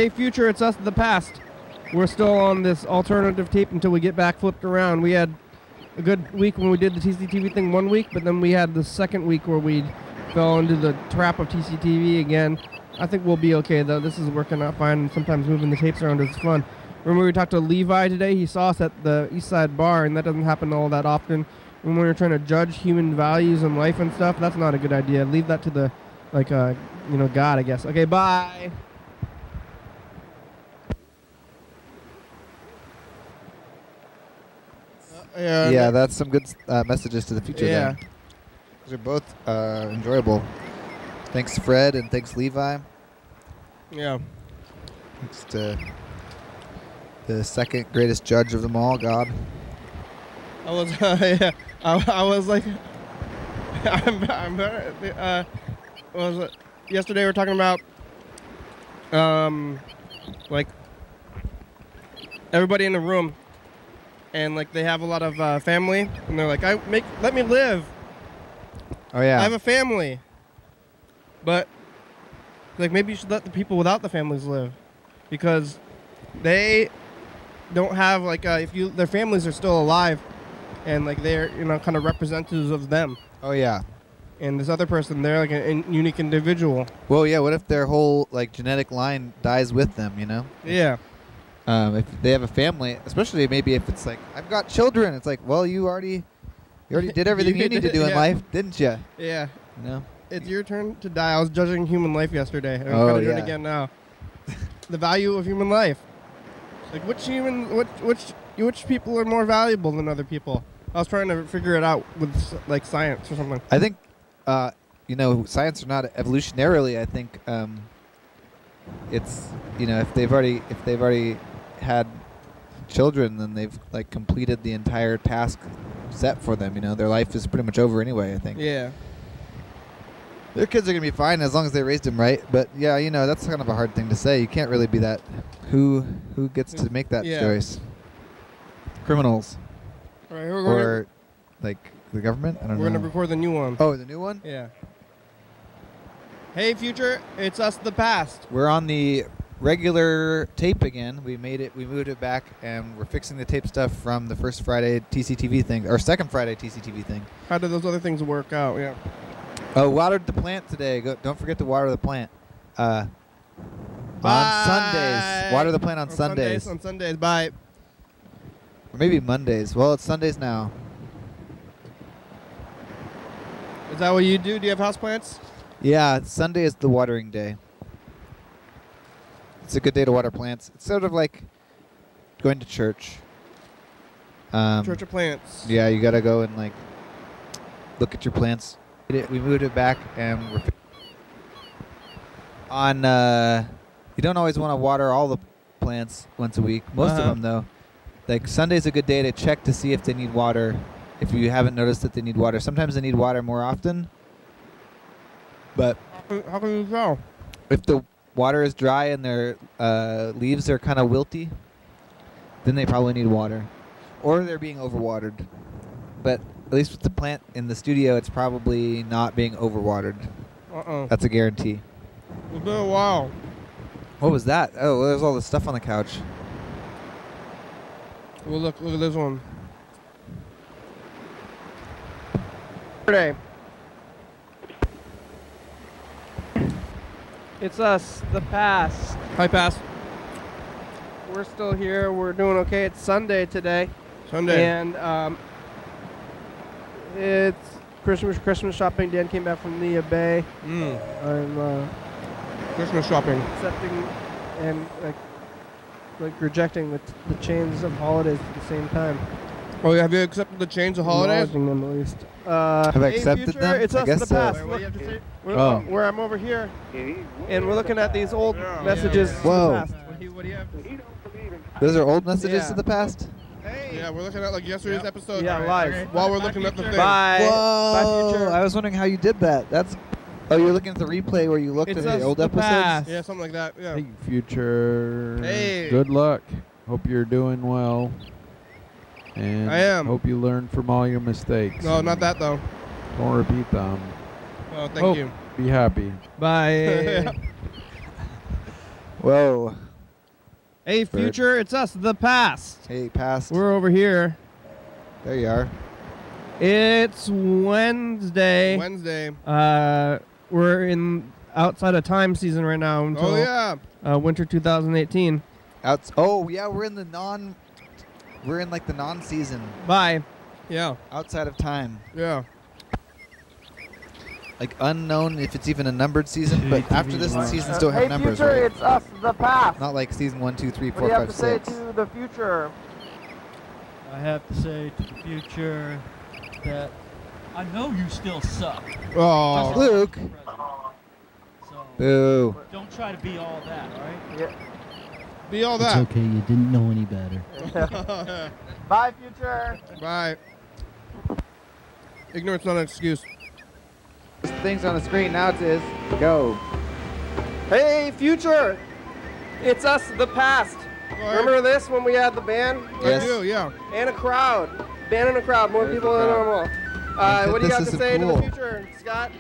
[SPEAKER 1] future, it's us, the past. We're still on this alternative tape until we get back flipped around. We had a good week when we did the TCTV thing 1 week, but then we had the second week where we fell into the trap of TCTV again. I think we'll be okay, though. This is working out fine, and sometimes moving the tapes around is fun. Remember we talked to Levi today? He saw us at the East Side Bar, and that doesn't happen all that often. When we were trying to judge human values and life and stuff, that's not a good idea. Leave that to the, like, God, I guess. Okay, bye.
[SPEAKER 2] Yeah, that's some good messages to the future.
[SPEAKER 1] Yeah.
[SPEAKER 2] Then. Those are both enjoyable. Thanks, Fred, and thanks, Levi.
[SPEAKER 1] Yeah.
[SPEAKER 2] Thanks to the second greatest judge of them all, God.
[SPEAKER 1] I was, yeah. I was like, what was it? yesterday we were talking about, like everybody in the room, and like they have a lot of family, and they're like, let me live.
[SPEAKER 2] Oh yeah.
[SPEAKER 1] I have a family, but like maybe you should let the people without the families live, because they don't have like their families are still alive, and like they're kind of representatives of them.
[SPEAKER 2] Oh yeah.
[SPEAKER 1] And this other person, they're like a unique individual.
[SPEAKER 2] Well, yeah. What if their whole like genetic line dies with them?
[SPEAKER 1] Yeah.
[SPEAKER 2] If they have a family, especially maybe if it's like I've got children, it's like, well, you already did everything you need to do in life, didn't you?
[SPEAKER 1] Yeah.
[SPEAKER 2] You know.
[SPEAKER 1] It's your turn to die. I was judging human life yesterday, and I'm kind of doing it again now. The value of human life. Like which people are more valuable than other people? I was trying to figure it out with like science or something.
[SPEAKER 2] I think, science or not, evolutionarily, I think it's if they've already had children, then they've like completed the entire task set for them. Their life is pretty much over anyway. I think.
[SPEAKER 1] Yeah.
[SPEAKER 2] Their kids are gonna be fine as long as they raised them right. But yeah, that's kind of a hard thing to say. You can't really be that. Who gets to make that choice? Criminals.
[SPEAKER 1] All right,
[SPEAKER 2] or like the government? I don't know.
[SPEAKER 1] We're gonna record the new one.
[SPEAKER 2] Oh, the new one?
[SPEAKER 1] Yeah. Hey, future, it's us, the past.
[SPEAKER 2] We're on the regular tape again. We moved it back, and we're fixing the tape stuff from the first Friday TCTV thing, or second Friday TCTV thing.
[SPEAKER 1] How did those other things work out? Yeah.
[SPEAKER 2] Oh, watered the plant today. Don't forget to water the plant. On Sundays. Water the plant on Sundays.
[SPEAKER 1] On Sundays, bye.
[SPEAKER 2] Or maybe Mondays. Well, it's Sundays now.
[SPEAKER 1] Is that what you do? Do you have houseplants?
[SPEAKER 2] Yeah, Sunday is the watering day. It's a good day to water plants. It's sort of like going to church.
[SPEAKER 1] Church of Plants.
[SPEAKER 2] Yeah, you gotta go and like look at your plants. We moved it back, and we're on. You don't always want to water all the plants once a week. Most of them, though. Like Sunday's a good day to check to see if they need water. If you haven't noticed that they need water, sometimes they need water more often. But
[SPEAKER 1] how can you tell?
[SPEAKER 2] If the water is dry and their leaves are kind of wilty, then they probably need water, or they're being overwatered. But at least with the plant in the studio, it's probably not being overwatered. That's a guarantee.
[SPEAKER 1] It's been a while.
[SPEAKER 2] What was that? Oh, well, there's all this stuff on the couch.
[SPEAKER 1] Well, look at this one. Today. It's us, the past. Hi, past. We're still here. We're doing okay. It's Sunday today. Sunday. And it's Christmas shopping. Dan came back from the Bay. I'm Christmas shopping. Accepting and like rejecting the chains of holidays at the same time. Oh, have you accepted the chains of holidays? Acknowledging them at least.
[SPEAKER 2] Have I accepted
[SPEAKER 1] future,
[SPEAKER 2] them?
[SPEAKER 1] It's
[SPEAKER 2] I
[SPEAKER 1] us
[SPEAKER 2] guess
[SPEAKER 1] the
[SPEAKER 2] so.
[SPEAKER 1] past. Look, where I'm over here, and we're looking at these old messages
[SPEAKER 2] Whoa.
[SPEAKER 1] to the past. What do you have to say?
[SPEAKER 2] Those are old messages to the past?
[SPEAKER 1] Yeah, we're looking at like yesterday's episode.
[SPEAKER 3] Yeah, live.
[SPEAKER 1] Okay. While we're looking at the thing.
[SPEAKER 3] Bye.
[SPEAKER 2] Whoa!
[SPEAKER 3] Bye, future.
[SPEAKER 2] I was wondering how you did that. Oh, you're looking at the replay where you looked
[SPEAKER 1] It's
[SPEAKER 2] at the
[SPEAKER 1] us,
[SPEAKER 2] old
[SPEAKER 1] the
[SPEAKER 2] episodes?
[SPEAKER 1] past. Yeah, something like that. Yeah.
[SPEAKER 6] Hey, future.
[SPEAKER 1] Hey.
[SPEAKER 6] Good luck. Hope you're doing well. And
[SPEAKER 1] I am.
[SPEAKER 6] Hope you learn from all your mistakes.
[SPEAKER 1] No, not that though.
[SPEAKER 6] Don't repeat them.
[SPEAKER 1] Oh, thank you.
[SPEAKER 6] Be happy.
[SPEAKER 1] Bye.
[SPEAKER 2] Whoa.
[SPEAKER 1] Hey, future, it's us, the past.
[SPEAKER 2] Hey, past.
[SPEAKER 1] We're over here.
[SPEAKER 2] There you are.
[SPEAKER 1] It's Wednesday. We're in outside of time season right now until winter 2018.
[SPEAKER 2] Oh yeah, we're in like the non-season.
[SPEAKER 1] Bye. Yeah.
[SPEAKER 2] Outside of time.
[SPEAKER 1] Yeah.
[SPEAKER 2] Like unknown if it's even a numbered season, but after this, the seasons don't have
[SPEAKER 3] Hey,
[SPEAKER 2] numbers,
[SPEAKER 3] future,
[SPEAKER 2] right?
[SPEAKER 3] it's us, the past.
[SPEAKER 2] Not like season 1, 2, 3, 4,
[SPEAKER 3] What do you have
[SPEAKER 2] 5,
[SPEAKER 3] to say
[SPEAKER 2] 6.
[SPEAKER 3] to the future?
[SPEAKER 7] I have to say to the future that I know you still suck.
[SPEAKER 1] Oh,
[SPEAKER 2] Luke.
[SPEAKER 7] So
[SPEAKER 2] Boo.
[SPEAKER 7] don't try to be all that, all right?
[SPEAKER 3] Yeah.
[SPEAKER 1] be all
[SPEAKER 8] It's
[SPEAKER 1] that.
[SPEAKER 8] okay, you didn't know any better.
[SPEAKER 3] Bye, future.
[SPEAKER 1] Bye. Ignorance not an excuse.
[SPEAKER 2] Things on the screen now it is
[SPEAKER 4] Go.
[SPEAKER 1] Hey, future! It's us, the past. Remember this when we had the band?
[SPEAKER 2] Yes.
[SPEAKER 1] I do, yeah. And a crowd. Band and a crowd, more people than normal. What do you got to say to the future, Scott?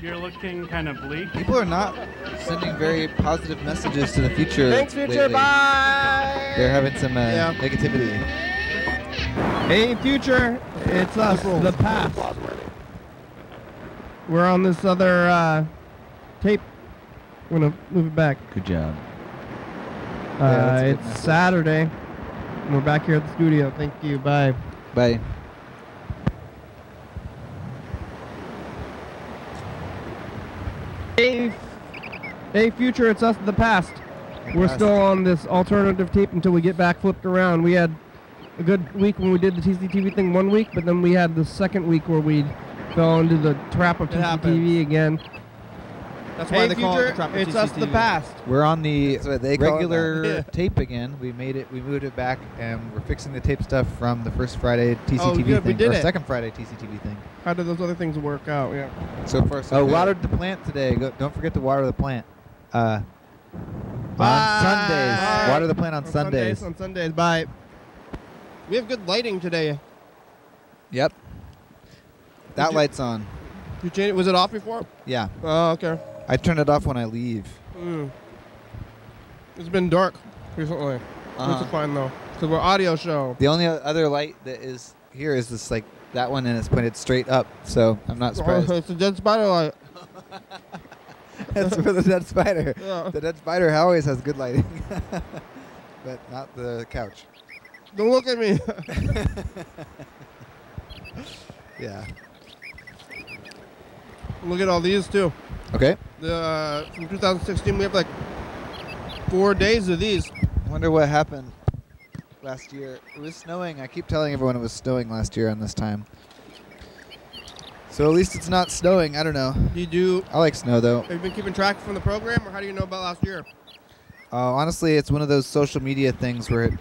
[SPEAKER 9] You're looking kind of bleak.
[SPEAKER 2] People are not sending very positive messages to the future.
[SPEAKER 1] Thanks, future.
[SPEAKER 2] Lately.
[SPEAKER 1] Bye.
[SPEAKER 2] They're having some negativity.
[SPEAKER 1] Hey, future! It's us, the past. We're on this other tape. We're gonna move it back.
[SPEAKER 8] Good job.
[SPEAKER 1] It's Saturday. And we're back here at the studio. Thank you. Bye.
[SPEAKER 2] Bye.
[SPEAKER 1] Hey, future, it's us, the past. We're still on this alternative tape until we get back flipped around. We had a good week when we did the TCTV thing 1 week, but then we had the second week where we fell into the trap of TCTV again. That's why they call it the trap of TCTV. It's us, the past.
[SPEAKER 2] We're on the regular tape again. We made it. We moved it back, and we're fixing the tape stuff from the first Friday TCTV thing, or second Friday TCTV thing.
[SPEAKER 1] How did those other things work out? Yeah.
[SPEAKER 2] So far, watered the plant today. Don't forget to water the plant. On Sundays.
[SPEAKER 1] Bye.
[SPEAKER 2] Water the plant on Sundays.
[SPEAKER 1] On Sundays. Bye. We have good lighting today.
[SPEAKER 2] Yep. That light's on.
[SPEAKER 1] You changed it? Was it off before?
[SPEAKER 2] Yeah.
[SPEAKER 1] Oh, okay.
[SPEAKER 2] I turn it off when I leave.
[SPEAKER 1] It's been dark recently. This is fine though, because we're audio show.
[SPEAKER 2] The only other light that is here is this, like that one, and it's pointed straight up. So I'm not surprised.
[SPEAKER 1] It's a dead spider light.
[SPEAKER 2] That's for the dead spider.
[SPEAKER 1] Yeah.
[SPEAKER 2] The dead spider always has good lighting, but not the couch.
[SPEAKER 1] Don't look at me.
[SPEAKER 2] Yeah.
[SPEAKER 1] Look at all these too.
[SPEAKER 2] Okay.
[SPEAKER 1] From 2016, we have like 4 days of these.
[SPEAKER 2] I wonder what happened last year. It was snowing. I keep telling everyone it was snowing last year on this time. So at least it's not snowing. I don't know. I like snow though.
[SPEAKER 1] Have you been keeping track from the program, or how do you know about last year?
[SPEAKER 2] Honestly, it's one of those social media things where it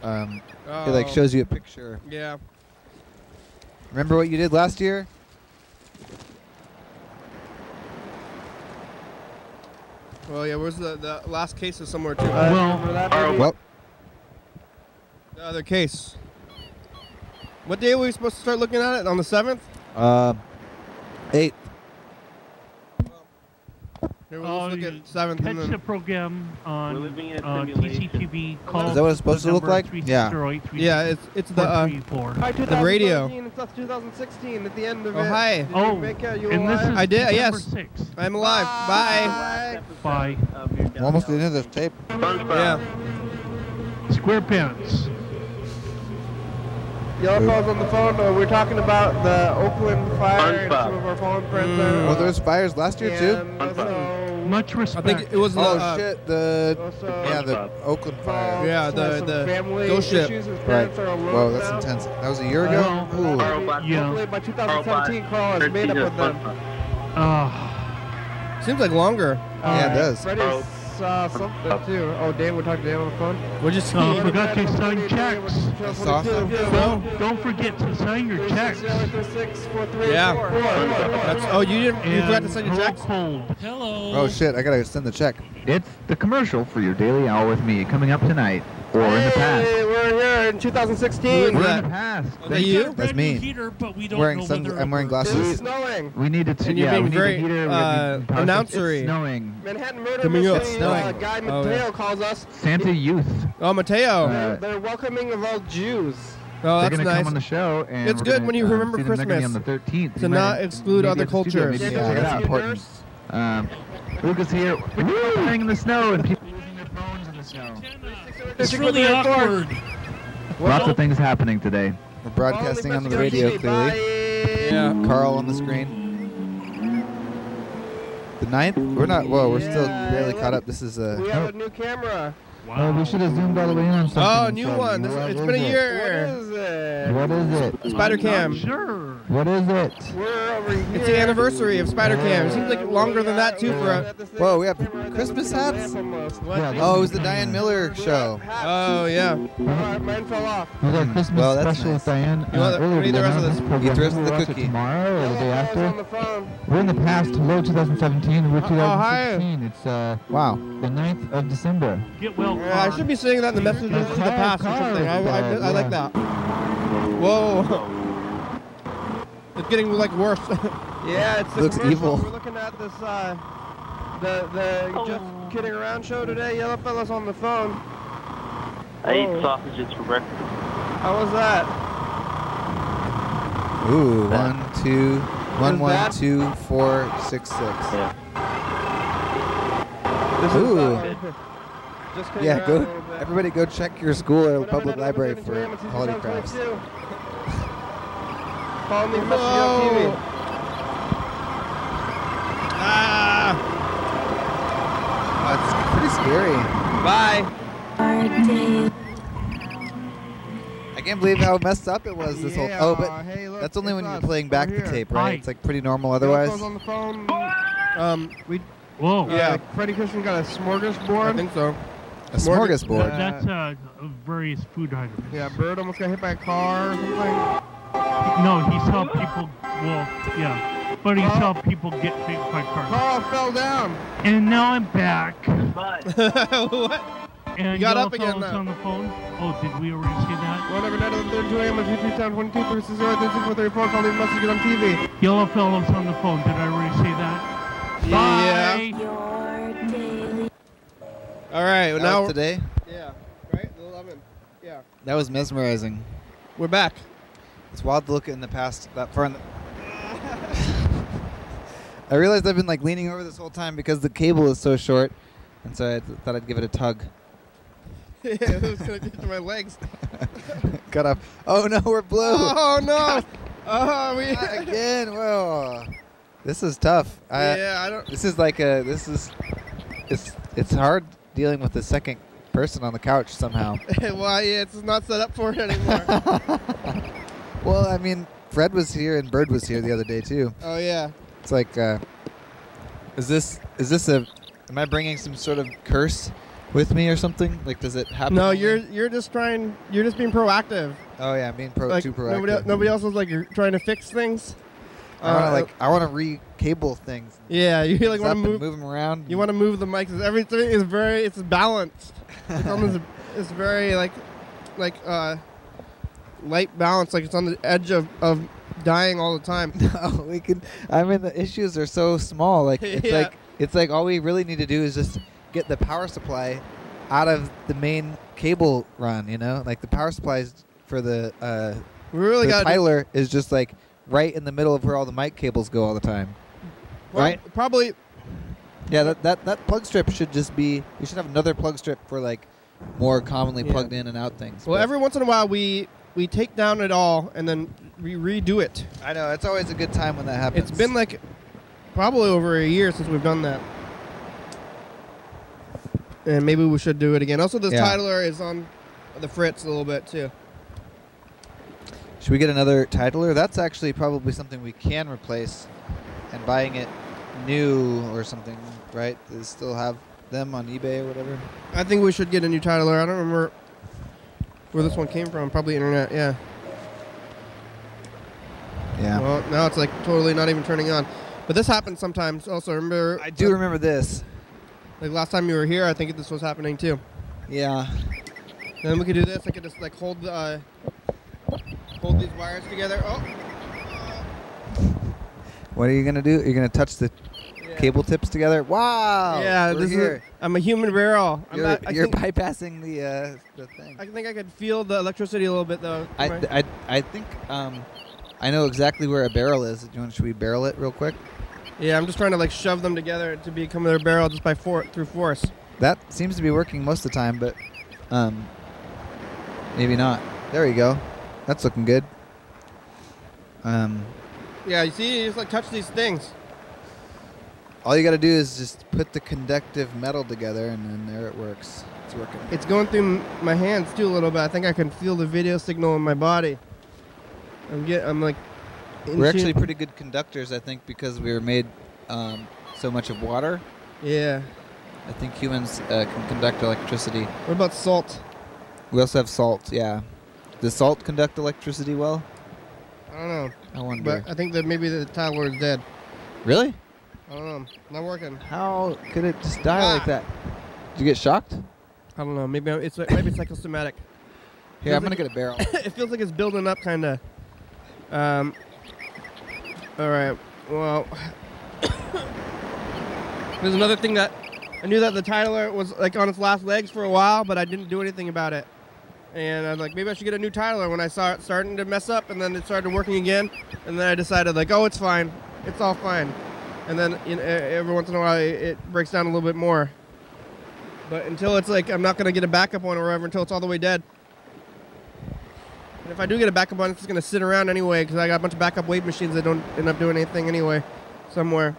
[SPEAKER 2] like shows you a picture.
[SPEAKER 1] Yeah.
[SPEAKER 2] Remember what you did last year?
[SPEAKER 1] Well, yeah. Where's the last case is somewhere too?
[SPEAKER 2] Well,
[SPEAKER 1] the other case. What day were we supposed to start looking at it? On the 7th?
[SPEAKER 2] 8th.
[SPEAKER 1] Here, we'll look at 7th.
[SPEAKER 9] Catch the program on TCTV. Call
[SPEAKER 2] Is that what it's supposed to look like? Yeah.
[SPEAKER 1] Yeah, it's the radio. It's 2016 at the end of it. Hi.
[SPEAKER 9] Oh, and this is
[SPEAKER 1] I did. Yes.
[SPEAKER 9] 6.
[SPEAKER 1] I'm alive. Bye.
[SPEAKER 9] Bye.
[SPEAKER 2] We're almost at the end of this tape.
[SPEAKER 1] Yeah.
[SPEAKER 9] Square pants.
[SPEAKER 1] Yellow Paws on the phone. We're talking about the Oakland fire and some of our fallen friends.
[SPEAKER 2] Well, there was fires last year too.
[SPEAKER 9] Much respect.
[SPEAKER 1] I think it was
[SPEAKER 2] shit. The Oakland fire.
[SPEAKER 1] Yeah, the ghost ship.
[SPEAKER 2] Right. Whoa, that's intense. That was a year ago. Ooh.
[SPEAKER 9] Yeah.
[SPEAKER 1] By 2017, Carl has made up with them. Seems like longer.
[SPEAKER 2] Yeah, it does.
[SPEAKER 1] Freddie saw something too. Oh, Dan, we're talking to Dan on the phone. We're just
[SPEAKER 9] forgot to sign checks.
[SPEAKER 2] That's awesome.
[SPEAKER 9] Don't forget to sign your checks.
[SPEAKER 1] Yeah. You forgot to sign your checks?
[SPEAKER 9] Hello.
[SPEAKER 2] Oh shit! I gotta send the check.
[SPEAKER 10] It's the commercial for your daily hour with me coming up tonight or in the past.
[SPEAKER 1] Hey, we're here in 2016.
[SPEAKER 10] We're in the past.
[SPEAKER 1] Is that you?
[SPEAKER 2] That's me.
[SPEAKER 9] Heater, but we don't
[SPEAKER 2] I'm wearing glasses.
[SPEAKER 1] It's snowing.
[SPEAKER 10] We need to.
[SPEAKER 1] And you're being
[SPEAKER 10] we need
[SPEAKER 1] very
[SPEAKER 10] a heater.
[SPEAKER 1] announcery.
[SPEAKER 10] It's snowing.
[SPEAKER 1] Manhattan Murder
[SPEAKER 2] Coming up.
[SPEAKER 1] Mystery.
[SPEAKER 2] Snowing.
[SPEAKER 1] Guy Mateo calls us.
[SPEAKER 10] Santa Youth.
[SPEAKER 1] Oh, Mateo.
[SPEAKER 10] They're
[SPEAKER 1] welcoming of all Jews. Oh,
[SPEAKER 10] They're
[SPEAKER 1] that's
[SPEAKER 10] going to
[SPEAKER 1] nice.
[SPEAKER 10] come on the show. And
[SPEAKER 1] It's good when you remember Christmas
[SPEAKER 10] on the 13th.
[SPEAKER 1] to not exclude other cultures.
[SPEAKER 10] Yeah, that's important. Lucas here. We're playing in the snow and people using their phones in the snow.
[SPEAKER 9] It's really awkward.
[SPEAKER 10] Lots of things happening today.
[SPEAKER 2] We're broadcasting on the radio clearly.
[SPEAKER 1] Yeah.
[SPEAKER 2] Carl on the screen. The 9th? We're not. Whoa, we're still barely caught up. This is
[SPEAKER 1] We have a new camera.
[SPEAKER 10] Oh, we should have zoomed all the way in on something.
[SPEAKER 1] Oh, new one. It's been a year.
[SPEAKER 10] What is it?
[SPEAKER 1] Spider Cam.
[SPEAKER 9] Sure.
[SPEAKER 10] What is it?
[SPEAKER 3] We're over here.
[SPEAKER 1] It's the anniversary of Spider Cam. It seems like longer than that too for a.
[SPEAKER 2] Whoa, we have Christmas hats?
[SPEAKER 10] Yeah,
[SPEAKER 2] Oh, it was the Diane Miller show.
[SPEAKER 1] Oh yeah.
[SPEAKER 3] Mine fell off.
[SPEAKER 10] It was our Christmas
[SPEAKER 2] Well, that's
[SPEAKER 10] special
[SPEAKER 2] nice.
[SPEAKER 10] with Diane.
[SPEAKER 1] You want
[SPEAKER 10] Earlier
[SPEAKER 1] what do you
[SPEAKER 10] today.
[SPEAKER 1] the rest of
[SPEAKER 10] Now
[SPEAKER 1] this?
[SPEAKER 10] program,
[SPEAKER 2] Eat the rest of
[SPEAKER 10] we'll
[SPEAKER 2] the
[SPEAKER 10] watch it
[SPEAKER 2] cookie.
[SPEAKER 10] tomorrow or the day
[SPEAKER 3] On
[SPEAKER 10] after.
[SPEAKER 3] the phone.
[SPEAKER 10] We're in the past, hello 2017, we're
[SPEAKER 1] hi.
[SPEAKER 10] 2016. It's
[SPEAKER 2] Wow.
[SPEAKER 10] the 9th of December.
[SPEAKER 9] Get well.
[SPEAKER 1] Yeah, I should be saying that in the messages to the past or something. I like that. Whoa. It's getting like worse.
[SPEAKER 3] Yeah, it's the
[SPEAKER 2] Looks
[SPEAKER 3] commercial.
[SPEAKER 2] evil.
[SPEAKER 3] We're looking at this, the Just Kidding Around show today. Yellow fella's on the phone.
[SPEAKER 11] I ate sausages for breakfast.
[SPEAKER 3] How was that?
[SPEAKER 2] Ooh, 1, 2, 1,
[SPEAKER 3] Is
[SPEAKER 2] 1,
[SPEAKER 3] that-
[SPEAKER 2] 2, 4, 6, 6.
[SPEAKER 11] Yeah.
[SPEAKER 3] This
[SPEAKER 2] Ooh.
[SPEAKER 3] is Just Kidding
[SPEAKER 2] Yeah,
[SPEAKER 3] Around a
[SPEAKER 2] go.
[SPEAKER 3] little bit.
[SPEAKER 2] Everybody go check your school or
[SPEAKER 3] Whatever,
[SPEAKER 2] public
[SPEAKER 3] another
[SPEAKER 2] library
[SPEAKER 3] 7
[SPEAKER 2] for
[SPEAKER 3] p.m. It's
[SPEAKER 2] holiday crafts.
[SPEAKER 3] 2022. Call me, message me on TV.
[SPEAKER 1] Ah.
[SPEAKER 2] That's pretty scary.
[SPEAKER 3] Bye.
[SPEAKER 2] I can't believe how messed up it was this whole.
[SPEAKER 1] Yeah,
[SPEAKER 2] Oh, but
[SPEAKER 1] hey, look,
[SPEAKER 2] that's only
[SPEAKER 1] it's
[SPEAKER 2] when you're
[SPEAKER 1] us.
[SPEAKER 2] playing back
[SPEAKER 1] We're
[SPEAKER 2] the
[SPEAKER 1] here.
[SPEAKER 2] tape, right?
[SPEAKER 9] Right.
[SPEAKER 2] It's like pretty normal
[SPEAKER 3] Yellow
[SPEAKER 2] otherwise.
[SPEAKER 3] fella's on the phone.
[SPEAKER 1] We
[SPEAKER 9] Whoa.
[SPEAKER 1] Yeah.
[SPEAKER 3] Freddie Christian got a
[SPEAKER 1] I
[SPEAKER 3] smorgasbord.
[SPEAKER 1] think so.
[SPEAKER 2] A smorgasbord.
[SPEAKER 9] That's various food items.
[SPEAKER 3] Yeah, Bird almost got hit by a car or something.
[SPEAKER 9] No, he saw people. Well, yeah, but he saw people get hit by cars.
[SPEAKER 3] Carl fell down.
[SPEAKER 9] And now I'm back.
[SPEAKER 1] What?
[SPEAKER 9] And
[SPEAKER 1] You got
[SPEAKER 9] Yellow
[SPEAKER 1] up again
[SPEAKER 9] Fella's
[SPEAKER 1] now.
[SPEAKER 9] on the phone. Oh, did we already say that?
[SPEAKER 3] One every night of the 32 a.m. at 52 town 22 36 34 call leave a message on TV.
[SPEAKER 9] Yellow Fella's on the phone. Did I already say that?
[SPEAKER 1] Yeah.
[SPEAKER 9] Bye.
[SPEAKER 1] All right. Well,
[SPEAKER 2] That
[SPEAKER 1] now
[SPEAKER 2] was today.
[SPEAKER 1] Yeah. Right. The 11th. Yeah.
[SPEAKER 2] That was mesmerizing.
[SPEAKER 1] We're back.
[SPEAKER 2] It's wild to look in the past that far. I realized I've been like leaning over this whole time because the cable is so short, and so I thought I'd give it a tug.
[SPEAKER 1] Yeah, it was gonna get to my legs.
[SPEAKER 2] Cut off. Oh no, we're blue.
[SPEAKER 1] Oh no! Oh, we
[SPEAKER 2] Not again. Whoa. This is tough.
[SPEAKER 1] Yeah, I don't.
[SPEAKER 2] This is like a. This is. It's hard dealing with the second person on the couch somehow.
[SPEAKER 1] Why? Yeah, it's not set up for it anymore.
[SPEAKER 2] Well, I mean, Fred was here and Bird was here the other day too.
[SPEAKER 1] Oh yeah.
[SPEAKER 2] It's like, is this a? Am I bringing some sort of curse with me or something? Like, does it happen?
[SPEAKER 1] No,
[SPEAKER 2] only?
[SPEAKER 1] you're just trying. You're just being proactive.
[SPEAKER 2] Oh yeah, I'm being
[SPEAKER 1] Like
[SPEAKER 2] too proactive.
[SPEAKER 1] nobody else is like you're trying to fix things.
[SPEAKER 2] I want to re-cable things.
[SPEAKER 1] Yeah, you like
[SPEAKER 2] Things
[SPEAKER 1] want
[SPEAKER 2] up
[SPEAKER 1] to
[SPEAKER 2] and move them around.
[SPEAKER 1] You want to move the mics. Everything is it's balanced. It's on this. It's very like light balance. Like it's on the edge of dying all the time.
[SPEAKER 2] No, we can. I mean, the issues are so small. Like
[SPEAKER 1] Yeah.
[SPEAKER 2] it's like all we really need to do is just get the power supply out of the main cable run. You know, like the power supplies for the
[SPEAKER 1] We really got
[SPEAKER 2] Tyler is just like right in the middle of where all the mic cables go all the time. Right?
[SPEAKER 1] Probably.
[SPEAKER 2] Yeah, that plug strip should just be. You should have another plug strip for like more commonly
[SPEAKER 1] Yeah.
[SPEAKER 2] plugged in and out things.
[SPEAKER 1] Well,
[SPEAKER 2] but-
[SPEAKER 1] every once in a while we take down it all and then we redo it.
[SPEAKER 2] I know it's always a good time when that happens.
[SPEAKER 1] It's been like probably over a year since we've done that. And maybe we should do it again. Also, this
[SPEAKER 2] Yeah.
[SPEAKER 1] titler is on the fritz a little bit too.
[SPEAKER 2] Should we get another titler? That's actually probably something we can replace, and buying it new or something, right? They still have them on eBay or whatever.
[SPEAKER 1] I think we should get a new titler. I don't remember where this one came from. Probably internet, yeah.
[SPEAKER 2] Yeah.
[SPEAKER 1] Well, now it's like totally not even turning on. But this happens sometimes. Also, remember?
[SPEAKER 2] I do remember this.
[SPEAKER 1] Like last time you were here, I think this was happening too.
[SPEAKER 2] Yeah.
[SPEAKER 1] Then we could do this. I could just like hold these wires together. Oh.
[SPEAKER 2] What are you gonna do? You're gonna touch the cable tips together? Wow.
[SPEAKER 1] Yeah,
[SPEAKER 2] we're
[SPEAKER 1] this
[SPEAKER 2] here.
[SPEAKER 1] I'm a human barrel.
[SPEAKER 2] You're
[SPEAKER 1] I
[SPEAKER 2] you're
[SPEAKER 1] think,
[SPEAKER 2] bypassing the thing.
[SPEAKER 1] I think I could feel the electricity a little bit though.
[SPEAKER 2] I think I know exactly where a barrel is. Should we barrel it real quick?
[SPEAKER 1] Yeah, I'm just trying to like shove them together to become their barrel just by through force.
[SPEAKER 2] That seems to be working most of the time, but maybe not. There you go. That's looking good.
[SPEAKER 1] Yeah, you see, you just like touch these things.
[SPEAKER 2] all you got to do is just put the conductive metal together, and then there it works. It's working.
[SPEAKER 1] It's going through my hands too a little bit. I think I can feel the video signal in my body. I'm like.
[SPEAKER 2] We're actually pretty good conductors, I think, because we were made so much of water.
[SPEAKER 1] Yeah.
[SPEAKER 2] I think humans can conduct electricity.
[SPEAKER 1] What about salt?
[SPEAKER 2] We also have salt, yeah. Does salt conduct electricity well?
[SPEAKER 1] I don't know.
[SPEAKER 2] I wonder.
[SPEAKER 1] But I think that maybe the Tyler is dead.
[SPEAKER 2] Really?
[SPEAKER 1] I don't know. Not working.
[SPEAKER 2] How could it just die like that? Did you get shocked?
[SPEAKER 1] I don't know. Maybe it's psychosomatic.
[SPEAKER 2] Here, I'm going to get a barrel.
[SPEAKER 1] It feels like it's building up, kind of. All right. Well, there's another thing that I knew that the Tyler was like on its last legs for a while, but I didn't do anything about it. And I was like, maybe I should get a new Tyler when I saw it starting to mess up, and then it started working again. And then I decided, like, oh, it's fine. It's all fine. And then every once in a while, it breaks down a little bit more. But until it's like, I'm not going to get a backup one or whatever until it's all the way dead. And if I do get a backup one, it's just going to sit around anyway because I got a bunch of backup weight machines that don't end up doing anything anyway somewhere.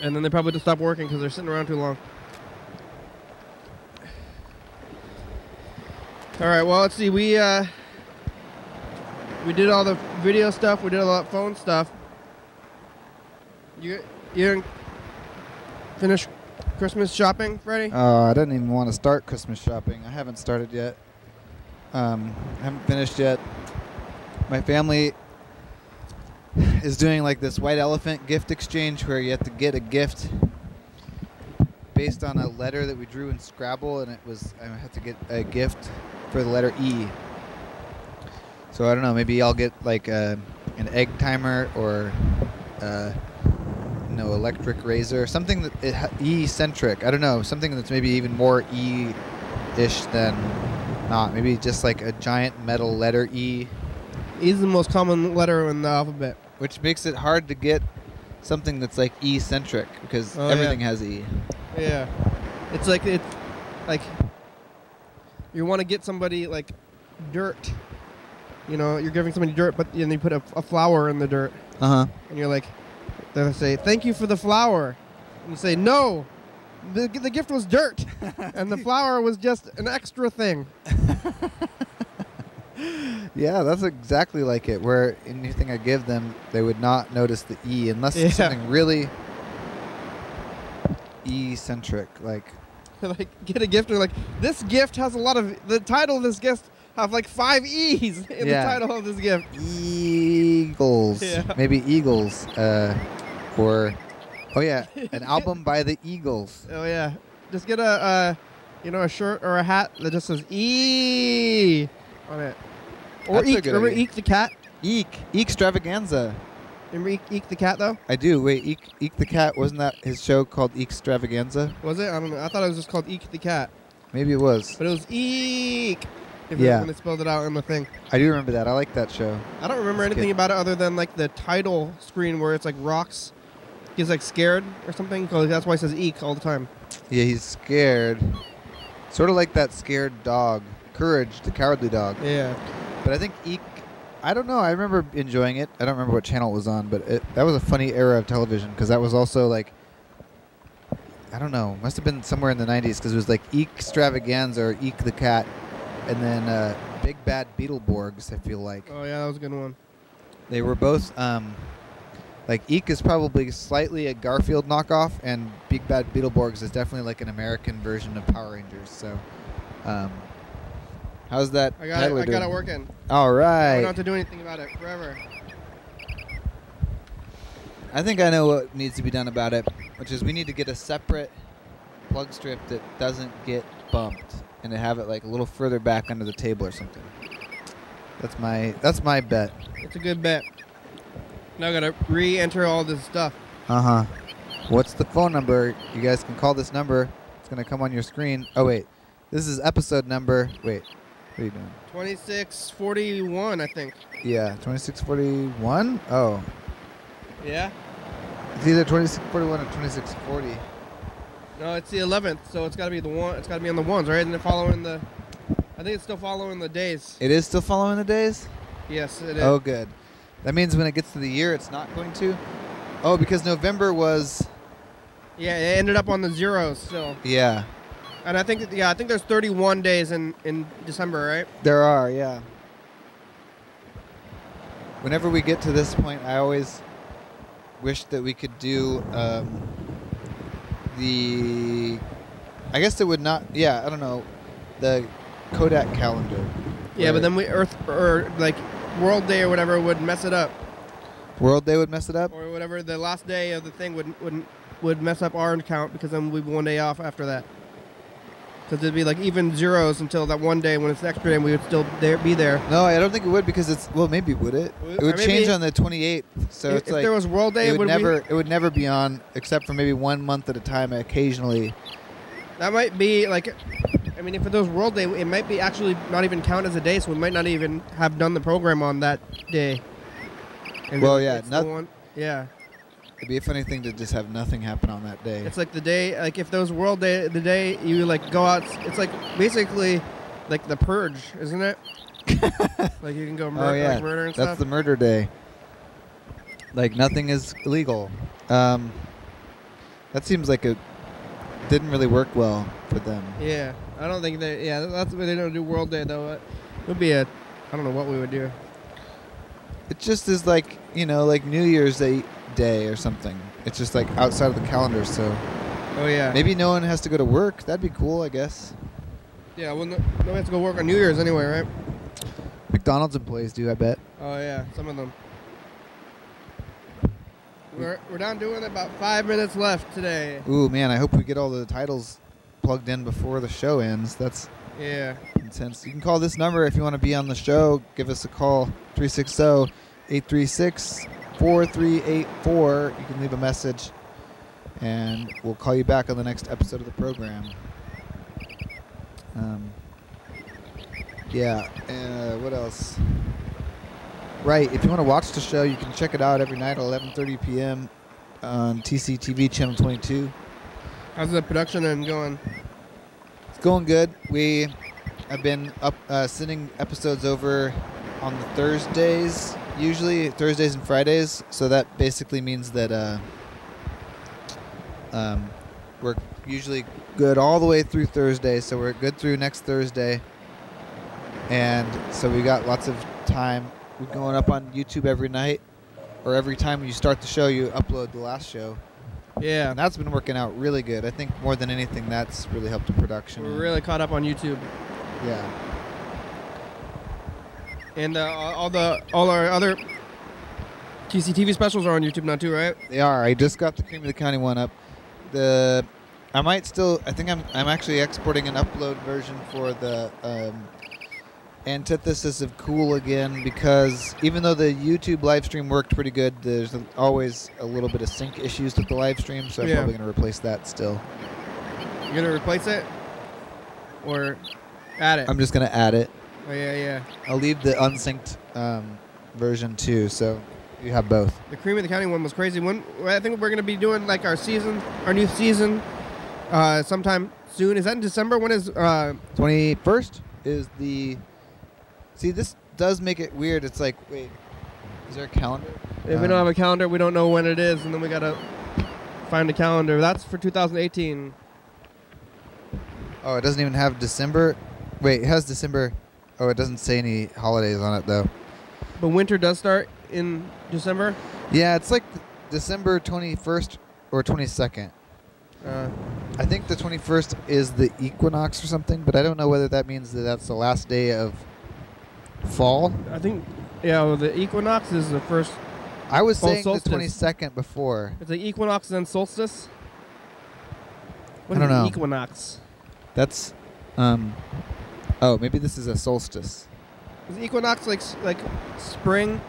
[SPEAKER 1] And then they probably just stop working because they're sitting around too long. All right, well, let's see. We did all the video stuff. We did all that phone stuff. You didn't finish Christmas shopping, Freddie?
[SPEAKER 2] I didn't even want to start Christmas shopping. I haven't started yet. I haven't finished yet. My family is doing like this white elephant gift exchange where you have to get a gift based on a letter that we drew in Scrabble, and I had to get a gift for the letter E. So I don't know, maybe I'll get like an egg timer or electric razor, something that E-centric. I don't know, something that's maybe even more E-ish than not. Maybe just like a giant metal letter E.
[SPEAKER 1] E is the most common letter in the alphabet.
[SPEAKER 2] Which makes it hard to get something that's like E-centric because everything has E.
[SPEAKER 1] Yeah. It's like you want to get somebody like dirt. You know, you're giving somebody dirt, but then you put a flower in the dirt.
[SPEAKER 2] Uh-huh.
[SPEAKER 1] And you're like, they say, thank you for the flower. And you say, no, the gift was dirt. And the flower was just an extra thing.
[SPEAKER 2] Yeah, that's exactly like it, where anything I give them, they would not notice the E unless it's something really E-centric. Like
[SPEAKER 1] get a gift and like, this gift has a lot of, the title of this gift have like 5 E's in the title of this gift.
[SPEAKER 2] Eagles. Yeah. Maybe Eagles. Or, an album by the Eagles.
[SPEAKER 1] Oh, yeah. Just get a shirt or a hat that just says E on it. Or Eek. Remember Eek the cat?
[SPEAKER 2] Eek. Eek-stravaganza.
[SPEAKER 1] Remember Eek the cat, though?
[SPEAKER 2] I do. Wait, Eek the cat, wasn't that his show called Eek-stravaganza?
[SPEAKER 1] Was it? I don't know. I thought it was just called Eek the cat.
[SPEAKER 2] Maybe it was.
[SPEAKER 1] But it was Eek. When they spelled it out in the thing.
[SPEAKER 2] I do remember that. I like that show.
[SPEAKER 1] I don't remember anything about it other than like the title screen where it's like rocks. He's like scared or something. Cause that's why he says Eek all the time.
[SPEAKER 2] Yeah, he's scared. Sort of like that scared dog. Courage, the cowardly dog.
[SPEAKER 1] Yeah.
[SPEAKER 2] But I think Eek, I don't know. I remember enjoying it. I don't remember what channel it was on, but that was a funny era of television because that was also like, I don't know, must have been somewhere in the 90s because it was like Eek-stravaganza or Eek the cat. And then Big Bad Beetleborgs, I feel like.
[SPEAKER 1] Oh, yeah, that was a good one.
[SPEAKER 2] They were both, like, Eek is probably slightly a Garfield knockoff, and Big Bad Beetleborgs is definitely like an American version of Power Rangers. So, how's that?
[SPEAKER 1] I got it working.
[SPEAKER 2] All right.
[SPEAKER 1] I don't have to do anything about it forever.
[SPEAKER 2] I think I know what needs to be done about it, which is we need to get a separate plug strip that doesn't get bumped. And to have it like a little further back under the table or something. That's my bet.
[SPEAKER 1] It's a good bet. Now I gotta re-enter all this stuff.
[SPEAKER 2] Uh-huh. What's the phone number? You guys can call this number. It's gonna come on your screen. Oh wait. This is episode number. Wait. What are you doing?
[SPEAKER 1] 2641, I think.
[SPEAKER 2] Yeah, 2641? Oh.
[SPEAKER 1] Yeah?
[SPEAKER 2] It's either 2641 or 2640.
[SPEAKER 1] No, it's the 11th, so it's got to be the one. It's got to be on the ones, right? Isn't it following the? I think it's still following the days.
[SPEAKER 2] It is still following the days?
[SPEAKER 1] Yes, it is.
[SPEAKER 2] Oh, good. That means when it gets to the year, it's not going to. Oh, because November was
[SPEAKER 1] Yeah, it ended up on the zeros still.
[SPEAKER 2] Yeah.
[SPEAKER 1] And I think there's 31 days in December, right?
[SPEAKER 2] There are, yeah. Whenever we get to this point, I always wish that we could do I guess it would not, I don't know, the Kodak calendar.
[SPEAKER 1] Yeah, but then World Day or whatever would mess it up.
[SPEAKER 2] World Day would mess it up?
[SPEAKER 1] Or whatever, the last day of the thing would mess up our count because then we'd be 1 day off after that. Because it'd be like even zeros until that one day when it's the extra day and we would still be there.
[SPEAKER 2] No, I don't think it would because maybe would it? It would change on the 28th. So
[SPEAKER 1] if there was World Day,
[SPEAKER 2] it would never be on except for maybe 1 month at a time occasionally.
[SPEAKER 1] That might be like, I mean, if it was World Day, it might be actually not even count as a day, so we might not even have done the program on that day. And
[SPEAKER 2] well,
[SPEAKER 1] yeah.
[SPEAKER 2] It'd be a funny thing to just have nothing happen on that day.
[SPEAKER 1] It's like the day, like if there was World Day, the day you like go out, it's like basically like the purge, isn't it? Like you can go like murder and stuff.
[SPEAKER 2] That's the murder day. Like nothing is illegal. That seems like it didn't really work well for them.
[SPEAKER 1] Yeah, I don't think that's why they don't do World Day though. It would be I don't know what we would do.
[SPEAKER 2] It just is like, like New Year's Day or something. It's just like outside of the calendar, so.
[SPEAKER 1] Oh yeah.
[SPEAKER 2] Maybe no one has to go to work. That'd be cool, I guess.
[SPEAKER 1] Yeah, well, no one has to go work on New Year's anyway, right?
[SPEAKER 2] McDonald's employees do, I bet.
[SPEAKER 1] Oh yeah, some of them. We're down doing about 5 minutes left today.
[SPEAKER 2] Ooh, man, I hope we get all the titles plugged in before the show ends. That's intense. You can call this number if you want to be on the show. Give us a call, 360-836-4384. You can leave a message, and we'll call you back on the next episode of the program. What else? Right, if you want to watch the show, you can check it out every night at 11:30 p.m. on TCTV Channel 22.
[SPEAKER 1] How's the production end going?
[SPEAKER 2] It's going good. We have been sending episodes over on the Thursdays, usually Thursdays and Fridays. So that basically means that we're usually good all the way through Thursday. So we're good through next Thursday. And so we got lots of time. We're going up on YouTube every night, or every time you start the show, you upload the last show.
[SPEAKER 1] Yeah.
[SPEAKER 2] And that's been working out really good. I think more than anything, that's really helped the production.
[SPEAKER 1] We're really caught up on YouTube.
[SPEAKER 2] Yeah.
[SPEAKER 1] And all our other TCTV specials are on YouTube now too, right?
[SPEAKER 2] They are. I just got the Cream of the County one up. I think I'm actually exporting an upload version for the Antithesis of Cool again, because even though the YouTube live stream worked pretty good, there's always a little bit of sync issues with the live stream, so I'm probably going to replace that still.
[SPEAKER 1] You're going to replace it? Or add it?
[SPEAKER 2] I'm just going to add it.
[SPEAKER 1] Oh, yeah.
[SPEAKER 2] I'll leave the unsynced version too, so you have both.
[SPEAKER 1] The Cream of the County one was crazy. I think we're going to be doing like our new season sometime soon. Is that in December? When is
[SPEAKER 2] 21st is the... See, this does make it weird. It's like, wait, is there a calendar?
[SPEAKER 1] If we don't have a calendar, we don't know when it is, and then we got to find a calendar. That's for 2018.
[SPEAKER 2] Oh, it doesn't even have December? Wait, it has December. Oh, it doesn't say any holidays on it, though.
[SPEAKER 1] But winter does start in December?
[SPEAKER 2] Yeah, it's like December 21st or 22nd. I think the 21st is the equinox or something, but I don't know whether that means that that's the last day of fall.
[SPEAKER 1] I think, the equinox is the first.
[SPEAKER 2] I was saying
[SPEAKER 1] solstice.
[SPEAKER 2] the 22nd before.
[SPEAKER 1] It's the equinox and then solstice?
[SPEAKER 2] I don't know.
[SPEAKER 1] Equinox?
[SPEAKER 2] That's, maybe this is a solstice.
[SPEAKER 1] Is equinox like spring?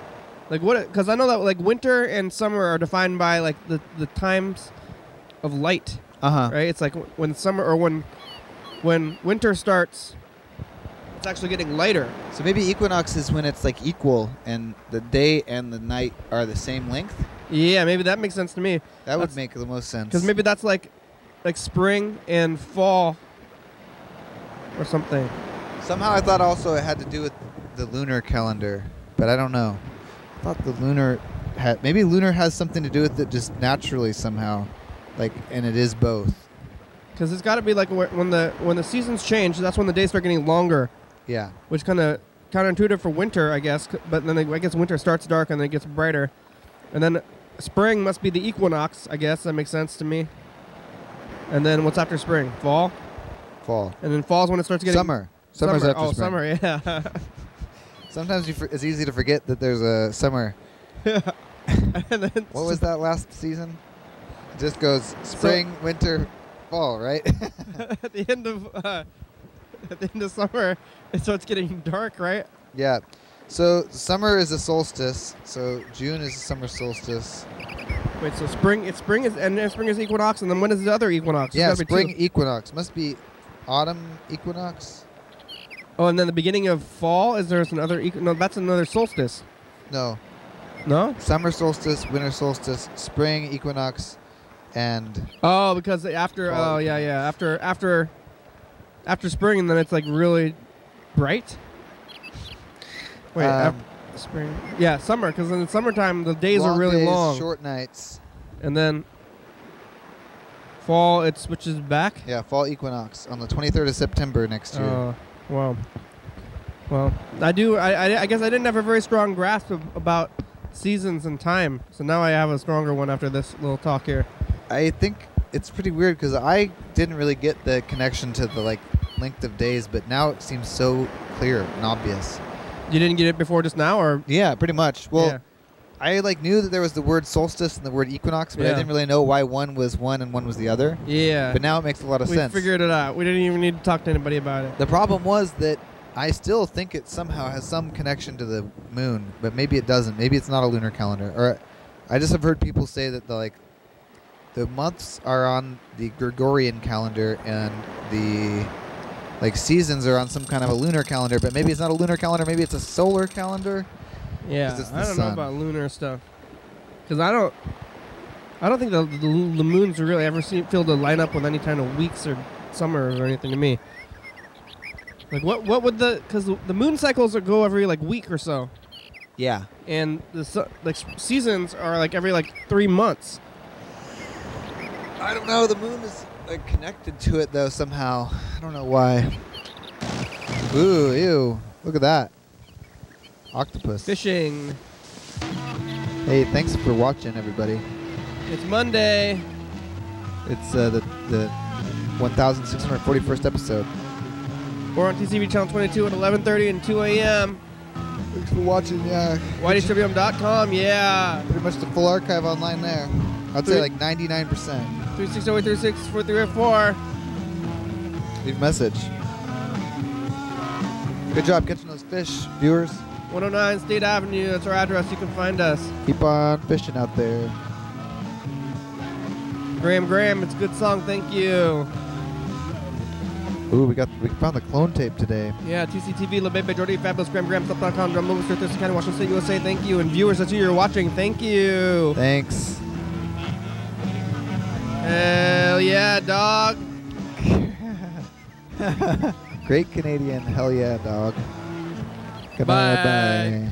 [SPEAKER 1] Like what? Because I know that like winter and summer are defined by like the times of light. Right? It's like when summer or when winter starts, it's actually getting lighter.
[SPEAKER 2] So maybe equinox is when it's like equal and the day and the night are the same length?
[SPEAKER 1] Yeah, maybe that makes sense to me.
[SPEAKER 2] That would make the most sense.
[SPEAKER 1] Because maybe that's like spring and fall or something.
[SPEAKER 2] Somehow I thought also it had to do with the lunar calendar, but I don't know. I thought the lunar maybe lunar has something to do with it just naturally somehow. and it is both.
[SPEAKER 1] Because it's got to be like when the seasons change, that's when the days start getting longer.
[SPEAKER 2] Yeah.
[SPEAKER 1] Which kind of counterintuitive for winter, I guess. But then I guess winter starts dark and then it gets brighter. And then spring must be the equinox, I guess. That makes sense to me. And then what's after spring? Fall?
[SPEAKER 2] Fall.
[SPEAKER 1] And then fall's when it starts getting...
[SPEAKER 2] Summer. Summer's after spring.
[SPEAKER 1] Summer, yeah.
[SPEAKER 2] Sometimes it's easy to forget that there's a summer. What was that last season? It just goes spring, winter, fall, right?
[SPEAKER 1] At the end of summer, it starts getting dark, right?
[SPEAKER 2] Yeah. So summer is a solstice. So June is a summer solstice.
[SPEAKER 1] Wait, so spring is equinox, and then when is the other equinox?
[SPEAKER 2] Yeah, spring equinox. Must be autumn equinox.
[SPEAKER 1] Oh, and then the beginning of fall, is there another no, that's another solstice.
[SPEAKER 2] No.
[SPEAKER 1] No?
[SPEAKER 2] Summer solstice, winter solstice, spring equinox, and...
[SPEAKER 1] Oh, because after, after spring, and then it's like really bright? Wait, after spring. Yeah, summer, because in the summertime, the days are really long.
[SPEAKER 2] Short nights.
[SPEAKER 1] And then fall, it switches back?
[SPEAKER 2] Yeah, fall equinox on the 23rd of September next year.
[SPEAKER 1] Wow. Well, I guess I didn't have a very strong grasp about seasons and time, so now I have a stronger one after this little talk here.
[SPEAKER 2] I think it's pretty weird because I didn't really get the connection to the length of days, but now it seems so clear and obvious.
[SPEAKER 1] You didn't get it before just now, or?
[SPEAKER 2] Yeah, pretty much. Well,
[SPEAKER 1] yeah.
[SPEAKER 2] I knew that there was the word solstice and the word equinox, but I didn't really know why one was one and one was the other.
[SPEAKER 1] Yeah.
[SPEAKER 2] But now it makes a lot of sense.
[SPEAKER 1] We figured it out. We didn't even need to talk to anybody about it.
[SPEAKER 2] The problem was that I still think it somehow has some connection to the moon, but maybe it doesn't. Maybe it's not a lunar calendar. Or I just have heard people say that the months are on the Gregorian calendar and the seasons are on some kind of a lunar calendar, but maybe it's not a lunar calendar. Maybe it's a solar calendar.
[SPEAKER 1] Yeah, I don't know about lunar stuff, because I don't think the moons are really ever feel to line up with any kind of weeks or summers or anything to me. Like what would because the moon cycles go every week or so.
[SPEAKER 2] Yeah.
[SPEAKER 1] And the seasons are every 3 months.
[SPEAKER 2] I don't know. The moon is connected to it though somehow. I don't know why. Ooh, ew! Look at that. Octopus.
[SPEAKER 1] Fishing.
[SPEAKER 2] Hey, thanks for watching, everybody.
[SPEAKER 1] It's Monday.
[SPEAKER 2] It's the 1641st episode.
[SPEAKER 1] We're on TCTV channel 22 at 11:30 and 2 a.m.
[SPEAKER 2] Thanks for watching. Yeah.
[SPEAKER 1] YDHWM.com. Yeah.
[SPEAKER 2] Pretty much the full archive online there. I'd say 99%.
[SPEAKER 1] 360-836-4304.
[SPEAKER 2] Leave a message. Good job catching those fish, viewers.
[SPEAKER 1] 109 State Avenue. That's our address. You can find us.
[SPEAKER 2] Keep on fishing out there.
[SPEAKER 1] Graham, it's a good song. Thank you.
[SPEAKER 2] Ooh, we found the clone tape today.
[SPEAKER 1] Yeah, TCTV, La Bebe, Jordy, Fabulous, Graham, Stop.com, Drum Movie, Thurston County, Washington State, USA. Thank you. And viewers, that's who you're watching. Thank you.
[SPEAKER 2] Thanks.
[SPEAKER 1] Hell yeah, dog.
[SPEAKER 2] Great Canadian. Hell yeah, dog.
[SPEAKER 1] Bye.
[SPEAKER 2] Bye.